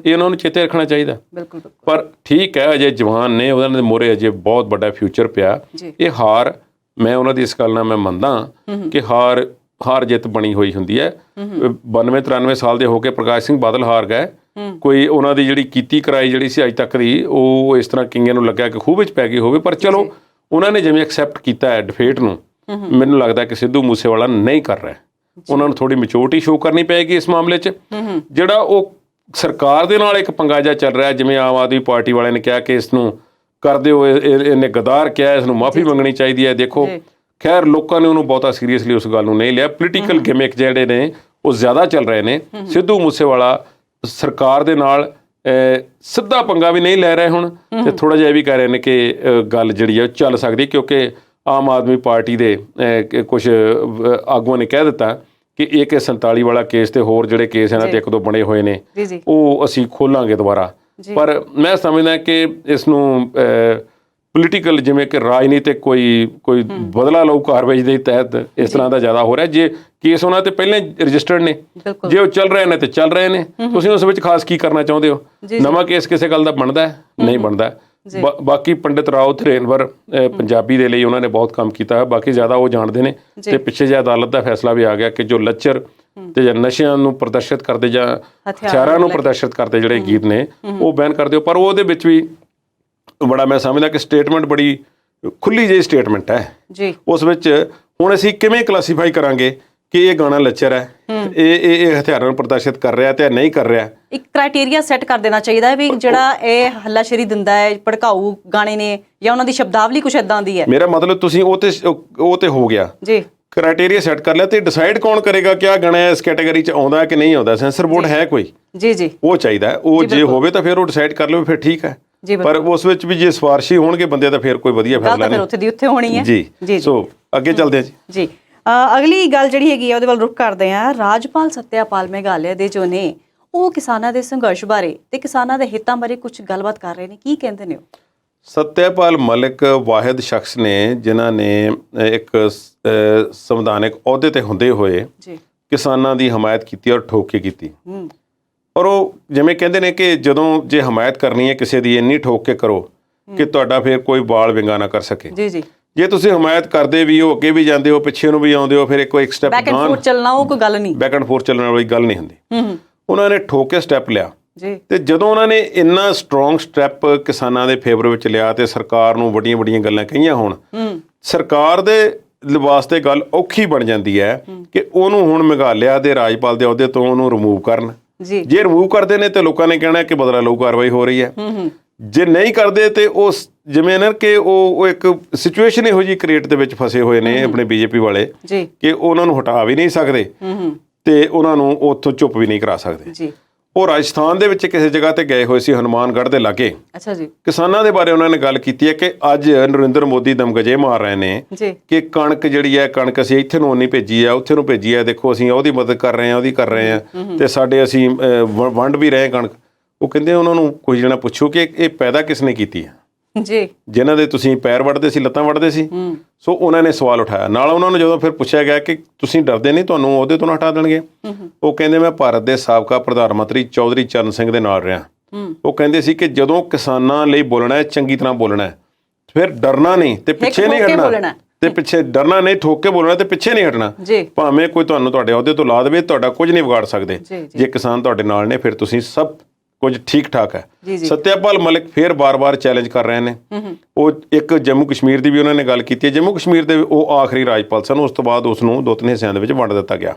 ਇਹ ਉਹਨਾਂ ਨੂੰ ਚੇਤੇ ਰੱਖਣਾ ਚਾਹੀਦਾ। ਪਰ ਠੀਕ ਹੈ, ਅਜੇ ਜਵਾਨ ਨੇ, ਉਹਨਾਂ ਦੇ ਮੋਹਰੇ ਅਜੇ ਬਹੁਤ ਵੱਡਾ ਫਿਊਚਰ ਪਿਆ। ਇਹ ਹਾਰ, ਮੈਂ ਉਹਨਾਂ ਦੀ ਇਸ ਗੱਲ ਨਾਲ ਮੈਂ ਮੰਨਦਾ ਕਿ ਹਾਰ ਜਿੱਤ ਬਣੀ ਹੋਈ ਹੁੰਦੀ ਹੈ। 92-93 ਸਾਲ ਦੇ ਹੋ ਕੇ ਪ੍ਰਕਾਸ਼ ਸਿੰਘ ਬਾਦਲ ਹਾਰ ਗਏ। ਕੋਈ ਉਹਨਾਂ ਦੀ ਜਿਹੜੀ ਕੀਤੀ ਕਰਾਈ ਜਿਹੜੀ ਸੀ ਅੱਜ ਤੱਕ ਦੀ, ਉਹ ਇਸ ਤਰ੍ਹਾਂ ਕਈਆਂ ਨੂੰ ਲੱਗਿਆ ਕਿ ਖੂਹ ਵਿੱਚ ਪੈ ਗਈ ਹੋਵੇ, ਪਰ ਚਲੋ ਉਹਨਾਂ ਨੇ ਜਿਵੇਂ ਐਕਸੈਪਟ ਕੀਤਾ ਹੈ ਡਿਫੀਟ ਨੂੰ, ਮੈਨੂੰ ਲੱਗਦਾ ਕਿ ਸਿੱਧੂ ਮੂਸੇਵਾਲਾ ਨਹੀਂ ਕਰ ਰਿਹਾ। ਉਹਨਾਂ ਨੂੰ ਥੋੜੀ ਮੈਚੋਰਿਟੀ ਸ਼ੋਅ ਕਰਨੀ ਪਏਗੀ ਇਸ ਮਾਮਲੇ 'ਚ। ਜਿਹੜਾ ਉਹ ਸਰਕਾਰ ਦੇ ਨਾਲ ਇੱਕ ਪੰਗਾ ਜਿਹਾ ਚੱਲ ਰਿਹਾ, ਜਿਵੇਂ ਆਮ ਆਦਮੀ ਪਾਰਟੀ ਵਾਲਿਆਂ ਨੇ ਕਿਹਾ ਕਿ ਇਸ ਨੂੰ ਕਰ ਦਿਓ, ਇਹਨੇ ਗਦਾਰ ਕਿਹਾ, ਇਸ ਨੂੰ ਮਾਫੀ ਮੰਗਣੀ ਚਾਹੀਦੀ ਹੈ। ਦੇਖੋ ਖੈਰ ਲੋਕਾਂ ਨੇ ਉਹਨੂੰ ਬਹੁਤਾ ਸੀਰੀਅਸਲੀ ਉਸ ਗੱਲ ਨੂੰ ਨਹੀਂ ਲਿਆ। ਪੋਲੀਟੀਕਲ ਗਿਮਿਕ ਜਿਹੜੇ ਨੇ ਉਹ ਜ਼ਿਆਦਾ ਚੱਲ ਰਹੇ ਨੇ। ਸਿੱਧੂ ਮੂਸੇਵਾਲਾ ਸਰਕਾਰ ਦੇ ਨਾਲ ਸਿੱਧਾ ਪੰਗਾ ਵੀ ਨਹੀਂ ਲੈ ਰਹੇ ਹੁਣ, ਤੇ ਥੋੜਾ ਜਿਹਾ ਇਹ ਵੀ ਕਹਿ ਰਹੇ ਨੇ ਕਿ ਗੱਲ ਜਿਹੜੀ ਹੈ ਉਹ ਚੱਲ ਸਕਦੀ, ਕਿਉਂਕਿ ਆਮ ਆਦਮੀ ਪਾਰਟੀ ਦੇ ਕੁਝ ਆਗੂਆਂ ਨੇ ਕਹਿ ਦਿੱਤਾ ਕਿ AK-47 ਵਾਲਾ ਕੇਸ ਤੇ ਹੋਰ ਜਿਹੜੇ ਕੇਸ ਇਹਨਾਂ ਤੇ ਇੱਕ ਦੋ ਬਣੇ ਹੋਏ ਨੇ ਉਹ ਅਸੀਂ ਖੋਲਾਂਗੇ ਦੁਬਾਰਾ। ਪਰ ਮੈਂ ਸਮਝਦਾ ਕਿ ਇਸ ਨੂੰ ਪੋਲੀਟੀਕਲ, ਜਿਵੇਂ ਕਿ ਰਾਜਨੀਤਿਕ ਕੋਈ ਬਦਲਾ ਲਊ ਕਾਰਵਾਈ ਦੇ ਤਹਿਤ ਇਸ ਤਰ੍ਹਾਂ ਦਾ ਜ਼ਿਆਦਾ ਹੋ ਰਿਹਾ। ਜੇ ਕੇਸ ਉਹਨਾਂ ਤੇ ਪਹਿਲਾਂ ਰਜਿਸਟਰਡ ਨੇ, ਜੇ ਉਹ ਚੱਲ ਰਹੇ ਨੇ ਤੇ ਚੱਲ ਰਹੇ ਨੇ, ਤੁਸੀਂ ਉਸ ਵਿੱਚ ਖਾਸ ਕੀ ਕਰਨਾ ਚਾਹੁੰਦੇ ਹੋ? ਨਵਾਂ ਕੇਸ ਕਿਸੇ ਗੱਲ ਦਾ ਬਣਦਾ ਨਹੀਂ ਬਣਦਾ। ਬਾਕੀ ਪੰਡਿਤ ਰਾਓ ਥਰੇਨਵਰ ਪੰਜਾਬੀ ਦੇ ਲਈ ਉਹਨਾਂ ਨੇ ਬਹੁਤ ਕੰਮ ਕੀਤਾ ਹੈ, ਬਾਕੀ ਜ਼ਿਆਦਾ ਉਹ ਜਾਣਦੇ ਨੇ। ਤੇ ਪਿੱਛੇ ਜੇ ਅਦਾਲਤ ਦਾ ਫੈਸਲਾ ਵੀ ਆ ਗਿਆ ਕਿ ਜੋ ਲੱਚਰ ਤੇ ਜਾਂ ਨਸ਼ਿਆਂ ਨੂੰ ਪ੍ਰਦਰਸ਼ਿਤ ਕਰਦੇ ਜਾਂ ਹਥਿਆਰਾਂ ਨੂੰ ਪ੍ਰਦਰਸ਼ਿਤ ਕਰਦੇ ਜਿਹੜੇ ਗੀਤ ਨੇ ਉਹ ਬੈਨ ਕਰ ਦਿਓ। ਪਰ ਉਹਦੇ ਵਿੱਚ ਵੀ ਬੜਾ ਮੈਂ ਸਮਝਦਾ ਕਿ ਸਟੇਟਮੈਂਟ ਬੜੀ ਖੁੱਲੀ ਜਿਹੀ ਸਟੇਟਮੈਂਟ ਹੈ ਜੀ। ਉਸ ਵਿੱਚ ਹੁਣ ਅਸੀਂ ਕਿਵੇਂ ਕਲਾਸੀਫਾਈ ਕਰਾਂਗੇ ਕਿ ਇਹ ਗਾਣਾ ਲੱਚਰ ਹੈ, ਇਹ ਹਥਿਆਰਾਂ ਨੂੰ ਪ੍ਰਦਰਸ਼ਿਤ ਕਰ ਰਿਹਾ ਤੇ ਨਹੀਂ ਕਰ ਰਿਹਾ? ਇੱਕ ਕ੍ਰਾਈਟੇਰੀਆ ਸੈੱਟ ਕਰ ਦੇਣਾ ਚਾਹੀਦਾ ਹੈ ਵੀ ਜਿਹੜਾ ਇਹ ਹੱਲਾਸ਼ੇਰੀ ਦਿੰਦਾ ਹੈ, ਭੜਕਾਊ ਗਾਣੇ ਨੇ ਜਾਂ ਉਹਨਾਂ ਦੀ ਸ਼ਬਦਾਵਲੀ ਕੁਛ ਇਦਾਂ ਦੀ ਹੈ। ਮੇਰਾ ਮਤਲਬ ਤੁਸੀਂ ਉਹ ਤੇ ਹੋ ਗਿਆ ਜੀ, ਕ੍ਰਾਈਟੇਰੀਆ ਸੈੱਟ ਕਰ ਲਿਆ, ਤੇ ਡਿਸਾਈਡ ਕੌਣ ਕਰੇਗਾ ਕਿ ਆਹ ਗਾਣਾ ਇਸ ਕੈਟਾਗਰੀ 'ਚ ਆਉਂਦਾ ਕਿ ਨਹੀਂ ਆਉਂਦਾ? ਸੈਂਸਰ ਬੋਰਡ ਹੈ ਕੋਈ? ਜੀ ਉਹ ਚਾਹੀਦਾ। ਉਹ ਜੇ ਹੋਵੇ ਤਾਂ ਫਿਰ ਉਹ ਡਿਸਾਈਡ ਕਰ ਲਵੇ, ਫਿਰ ਠੀਕ ਹੈ। ਪਰ ਉਸ ਵਿੱਚ ਵੀ ਜੇ ਸਿਫਾਰਸ਼ੀ ਹੋਣਗੇ ਬੰਦੇ ਤਾਂ ਫਿਰ ਕੋਈ ਵਧੀਆ ਫੈਸਲਾ ਨਹੀਂ, ਉੱਥੇ ਦੀ ਉੱਥੇ ਹੋਣੀ ਹੈ ਜੀ। ਸੋ ਅੱਗੇ ਚੱਲਦੇ ਹਾਂ ਜੀ। ਅਗਲੀ ਗੱਲ ਜਿਹੜੀ ਹੈਗੀ ਆ ਉਹਦੇ ਵੱਲ ਰੁਖ ਕਰਦੇ ਹਾਂ। ਰਾਜਪਾਲ ਸੱਤਿਆਪਾਲ ਮੇਘਾਲਿਆ ਦੇ ਜੋ ਨੇ ਉਹ ਕਿਸਾਨਾਂ ਦੇ ਸੰਘਰਸ਼ ਬਾਰੇ ਤੇ ਕਿਸਾਨਾਂ ਦੇ ਹਿੱਤਾਂ ਬਾਰੇ ਕੁਝ ਗੱਲਬਾਤ ਕਰ ਰਹੇ ਨੇ, ਕੀ ਕਹਿੰਦੇ ਨੇ ਉਹ? ਸੱਤਿਆਪਾਲ ਮਲਿਕ ਵਾਹਿਦ ਸ਼ਖਸ ਨੇ ਜਿਨ੍ਹਾਂ ਨੇ ਇੱਕ ਸੰਵਿਧਾਨਕ ਅਹੁਦੇ ਤੇ ਹੁੰਦੇ ਹੋਏ ਕਿਸਾਨਾਂ ਦੀ ਹਮਾਇਤ ਕੀਤੀ ਔਰ ਠੋਕ ਕੇ ਕੀਤੀ। ਔਰ ਉਹ ਜਿਵੇਂ ਕਹਿੰਦੇ ਨੇ ਕਿ ਜਦੋਂ ਜੇ ਹਮਾਇਤ ਕਰਨੀ ਹੈ ਕਿਸੇ ਦੀ, ਇੰਨੀ ਠੋਕ ਕੇ ਕਰੋ ਕਿ ਤੁਹਾਡਾ ਫਿਰ ਕੋਈ ਬਾਲ ਵਿੰਗਾ ਨਾ ਕਰ ਸਕੇ। ਜੇ ਤੁਸੀਂ ਹਮਾਇਤ ਕਰਦੇ ਵੀ ਹੋ, ਅੱਗੇ ਵੀ ਜਾਂਦੇ ਹੋ, ਪਿੱਛੇ ਨੂੰ ਵੀ ਆਉਂਦੇ ਹੋ, ਫਿਰ ਇੱਕ ਸਟੈਪ ਬੈਕ ਐਂਡ ਫੋਰਥ ਚੱਲਣਾ ਉਹ ਕੋਈ ਗੱਲ ਨਹੀਂ, ਬੈਕ ਐਂਡ ਫੋਰਥ ਚੱਲਣ ਵਾਲੀ ਗੱਲ ਨਹੀਂ ਹੁੰਦੀ। ਉਹਨਾਂ ਨੇ ਠੋਕ ਕੇ ਸਟੈਪ ਲਿਆ ਤੇ ਜਦੋਂ ਉਹਨਾਂ ਨੇ ਇੰਨਾ ਸਟਰੋਂਗ ਸਟੈਪ ਕਿਸਾਨਾਂ ਦੇ ਫੇਵਰ ਵਿੱਚ ਲਿਆ ਤੇ ਸਰਕਾਰ ਨੂੰ ਵੱਡੀਆਂ ਵੱਡੀਆਂ ਗੱਲਾਂ ਕਹੀਆਂ ਹੋਣ, ਸਰਕਾਰ ਦੇ ਵਾਸਤੇ ਗੱਲ ਔਖੀ ਬਣ ਜਾਂਦੀ ਹੈ ਕਿ ਉਹਨੂੰ ਹੁਣ ਮੇਘਾਲਿਆ ਦੇ ਰਾਜਪਾਲ ਦੇ ਅਹੁਦੇ ਤੋਂ ਉਹਨੂੰ ਰਿਮੂਵ ਕਰਨ। ਜੇ ਰਿਮੂਵ ਕਰਦੇ ਨੇ ਤੇ ਲੋਕਾਂ ਨੇ ਕਹਿਣਾ ਕਿ ਬਦਲਾ ਲਊ ਕਾਰਵਾਈ ਹੋ ਰਹੀ ਹੈ। ਜੇ ਨਹੀਂ ਕਰਦੇ ਤੇ ਉਹ ਜਿਵੇਂ ਨਾ ਕਿ ਉਹ ਇੱਕ ਸਿਚੁਏਸ਼ਨ ਇਹੋ ਜਿਹੀ ਕ੍ਰੀਏਟ ਦੇ ਵਿੱਚ ਫਸੇ ਹੋਏ ਨੇ ਆਪਣੇ BJP ਵਾਲੇ ਕਿ ਉਹਨਾਂ ਨੂੰ ਹਟਾ ਵੀ ਨਹੀਂ ਸਕਦੇ ਤੇ ਉਹਨਾਂ ਨੂੰ ਉੱਥੋਂ ਚੁੱਪ ਵੀ ਨਹੀਂ ਕਰਾ ਸਕਦੇ। ਉਹ ਰਾਜਸਥਾਨ ਦੇ ਵਿੱਚ ਕਿਸੇ ਜਗ੍ਹਾ ਤੇ ਗਏ ਹੋਏ ਸੀ, ਹਨੂਮਾਨਗੜ੍ਹ ਦੇ ਲਾਗੇ। ਅੱਛਾ ਜੀ। ਕਿਸਾਨਾਂ ਦੇ ਬਾਰੇ ਉਹਨਾਂ ਨੇ ਗੱਲ ਕੀਤੀ ਹੈ ਕਿ ਅੱਜ ਨਰਿੰਦਰ ਮੋਦੀ ਦਮਗਜੇ ਮਾਰ ਰਹੇ ਨੇ ਕਿ ਕਣਕ ਜਿਹੜੀ ਹੈ, ਕਣਕ ਅਸੀਂ ਇੱਥੇ ਨੂੰ ਨਹੀਂ ਭੇਜੀ ਆ, ਉੱਥੇ ਨੂੰ ਭੇਜੀ ਆ, ਦੇਖੋ ਅਸੀਂ ਉਹਦੀ ਮਦਦ ਕਰ ਰਹੇ ਹਾਂ, ਉਹਦੀ ਕਰ ਰਹੇ ਹਾਂ ਤੇ ਸਾਡੇ ਅਸੀਂ ਵੰਡ ਵੀ ਰਹੇ ਕਣਕ। ਉਹ ਕਹਿੰਦੇ ਉਹਨਾਂ ਨੂੰ ਕੋਈ ਜਣਾ ਪੁੱਛੋ ਕਿ ਇਹ ਪੈਦਾ ਕਿਸ ਨੇ ਕੀਤੀ ਹੈ? ਜੀ ਜਿਨ੍ਹਾਂ ਦੇ ਤੁਸੀਂ ਪੈਰ ਵੱਢਦੇ ਸੀ, ਲੱਤਾਂ ਵੱਢਦੇ ਸੀ। ਹੂੰ ਸੋ ਉਹਨਾਂ ਨੇ ਸਵਾਲ ਉਠਾਇਆ। ਨਾਲ ਉਹਨਾਂ ਨੂੰ ਜਦੋਂ ਫਿਰ ਪੁੱਛਿਆ ਗਿਆ ਕਿ ਤੁਸੀਂ ਡਰਦੇ ਨਹੀਂ, ਤੁਹਾਨੂੰ ਅਹੁਦੇ ਤੋਂ ਨਾ ਹਟਾ ਦੇਣਗੇ? ਉਹ ਕਹਿੰਦੇ ਮੈਂ ਭਾਰਤ ਦੇ ਸਾਬਕਾ ਪ੍ਰਧਾਨ ਮੰਤਰੀ ਚੌਧਰੀ ਚਰਨ ਸਿੰਘ ਦੇ ਨਾਲ ਰਿਹਾ। ਉਹ ਕਹਿੰਦੇ ਸੀ ਕਿ ਜਦੋਂ ਕਿਸਾਨਾਂ ਲਈ ਬੋਲਣਾ ਹੈ, ਚੰਗੀ ਤਰ੍ਹਾਂ ਬੋਲਣਾ ਹੈ, ਫਿਰ ਡਰਨਾ ਨਹੀਂ ਤੇ ਪਿੱਛੇ ਨਹੀਂ ਹਟਣਾ, ਤੇ ਪਿੱਛੇ ਡਰਨਾ ਨਹੀਂ, ਠੋਕ ਕੇ ਬੋਲਣਾ ਤੇ ਪਿੱਛੇ ਨਹੀਂ ਹਟਣਾ। ਭਾਵੇਂ ਕੋਈ ਤੁਹਾਨੂੰ ਤੁਹਾਡੇ ਅਹੁਦੇ ਤੋਂ ਲਾ ਦੇਵੇ, ਤੁਹਾਡਾ ਕੁਝ ਨਹੀਂ ਵਿਗਾੜ ਸਕਦੇ। ਜੇ ਕਿਸਾਨ ਤੁਹਾਡੇ ਨਾਲ ਨੇ ਫਿਰ ਤੁਸੀਂ ਸਭ ਕੁਝ ਠੀਕ ਠਾਕ ਹੈ। ਸਤਿਆਪਾਲ ਮਲਿਕ ਫਿਰ ਬਾਰ-ਬਾਰ ਚੈਲੰਜ ਕਰ ਰਹੇ ਨੇ। ਉਹ ਇੱਕ ਜੰਮੂ ਕਸ਼ਮੀਰ ਦੀ ਵੀ ਉਹਨਾਂ ਨੇ ਗੱਲ ਕੀਤੀ ਹੈ। ਜੰਮੂ ਕਸ਼ਮੀਰ ਦੇ ਉਹ ਆਖਰੀ ਰਾਜਪਾਲ ਸਨ, ਉਸ ਤੋਂ ਬਾਅਦ ਉਸ ਨੂੰ 2-3 ਹਿੱਸਿਆਂ ਦੇ ਵਿੱਚ ਵੰਡ ਦਿੱਤਾ ਗਿਆ।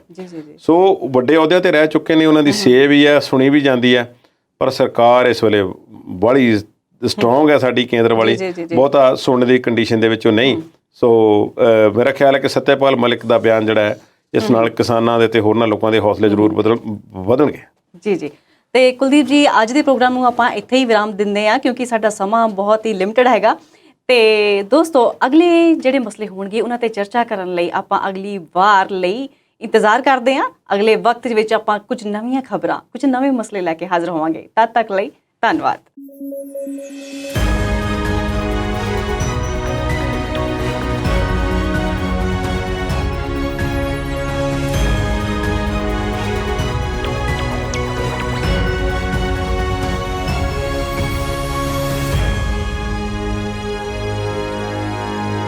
ਸੋ ਵੱਡੇ ਅਹੁਦਿਆਂ ਤੇ ਰਹਿ ਚੁੱਕੇ ਨੇ, ਉਹਨਾਂ ਦੀ ਸੇਵ ਵੀ ਹੈ, ਸੁਣੀ ਵੀ ਜਾਂਦੀ ਹੈ। ਪਰ ਸਰਕਾਰ ਇਸ ਵੇਲੇ ਬੜੀ ਸਟਰੋਂਗ ਹੈ ਸਾਡੀ ਕੇਂਦਰ ਵਾਲੀ, ਬਹੁਤਾ ਸੁਣਨ ਦੀ ਕੰਡੀਸ਼ਨ ਦੇ ਵਿੱਚ ਉਹ ਨਹੀਂ। ਸੋ ਮੇਰਾ ਖਿਆਲ ਹੈ ਕਿ ਸਤਿਆਪਾਲ ਮਲਿਕ ਦਾ ਬਿਆਨ ਜਿਹੜਾ ਹੈ, ਇਸ ਨਾਲ ਕਿਸਾਨਾਂ ਦੇ ਤੇ ਹੋਰਨਾਂ ਲੋਕਾਂ ਦੇ ਹੌਸਲੇ ਜ਼ਰੂਰ ਵਧਣਗੇ। ਜੀ ਤੇ ਕੁਲਦੀਪ ਜੀ, ਅੱਜ ਦੇ ਪ੍ਰੋਗਰਾਮ ਨੂੰ ਆਪਾਂ ਇੱਥੇ ਹੀ ਵਿਰਾਮ ਦਿੰਦੇ ਹਾਂ, ਕਿਉਂਕਿ ਸਾਡਾ ਸਮਾਂ ਬਹੁਤ ਹੀ ਲਿਮਟਿਡ ਹੈਗਾ। ਤੇ ਦੋਸਤੋ, ਅਗਲੇ ਜਿਹੜੇ ਮਸਲੇ ਹੋਣਗੇ ਉਹਨਾਂ ਤੇ ਚਰਚਾ ਕਰਨ ਲਈ ਆਪਾਂ ਅਗਲੀ ਵਾਰ ਲਈ ਇੰਤਜ਼ਾਰ ਕਰਦੇ ਹਾਂ। ਅਗਲੇ ਵਕਤ ਵਿੱਚ ਆਪਾਂ ਕੁਝ ਨਵੀਆਂ ਖਬਰਾਂ, ਕੁਝ ਨਵੇਂ ਮਸਲੇ ਲੈ ਕੇ ਹਾਜ਼ਰ ਹੋਵਾਂਗੇ। ਤਦ ਤੱਕ ਲਈ ਧੰਨਵਾਦ।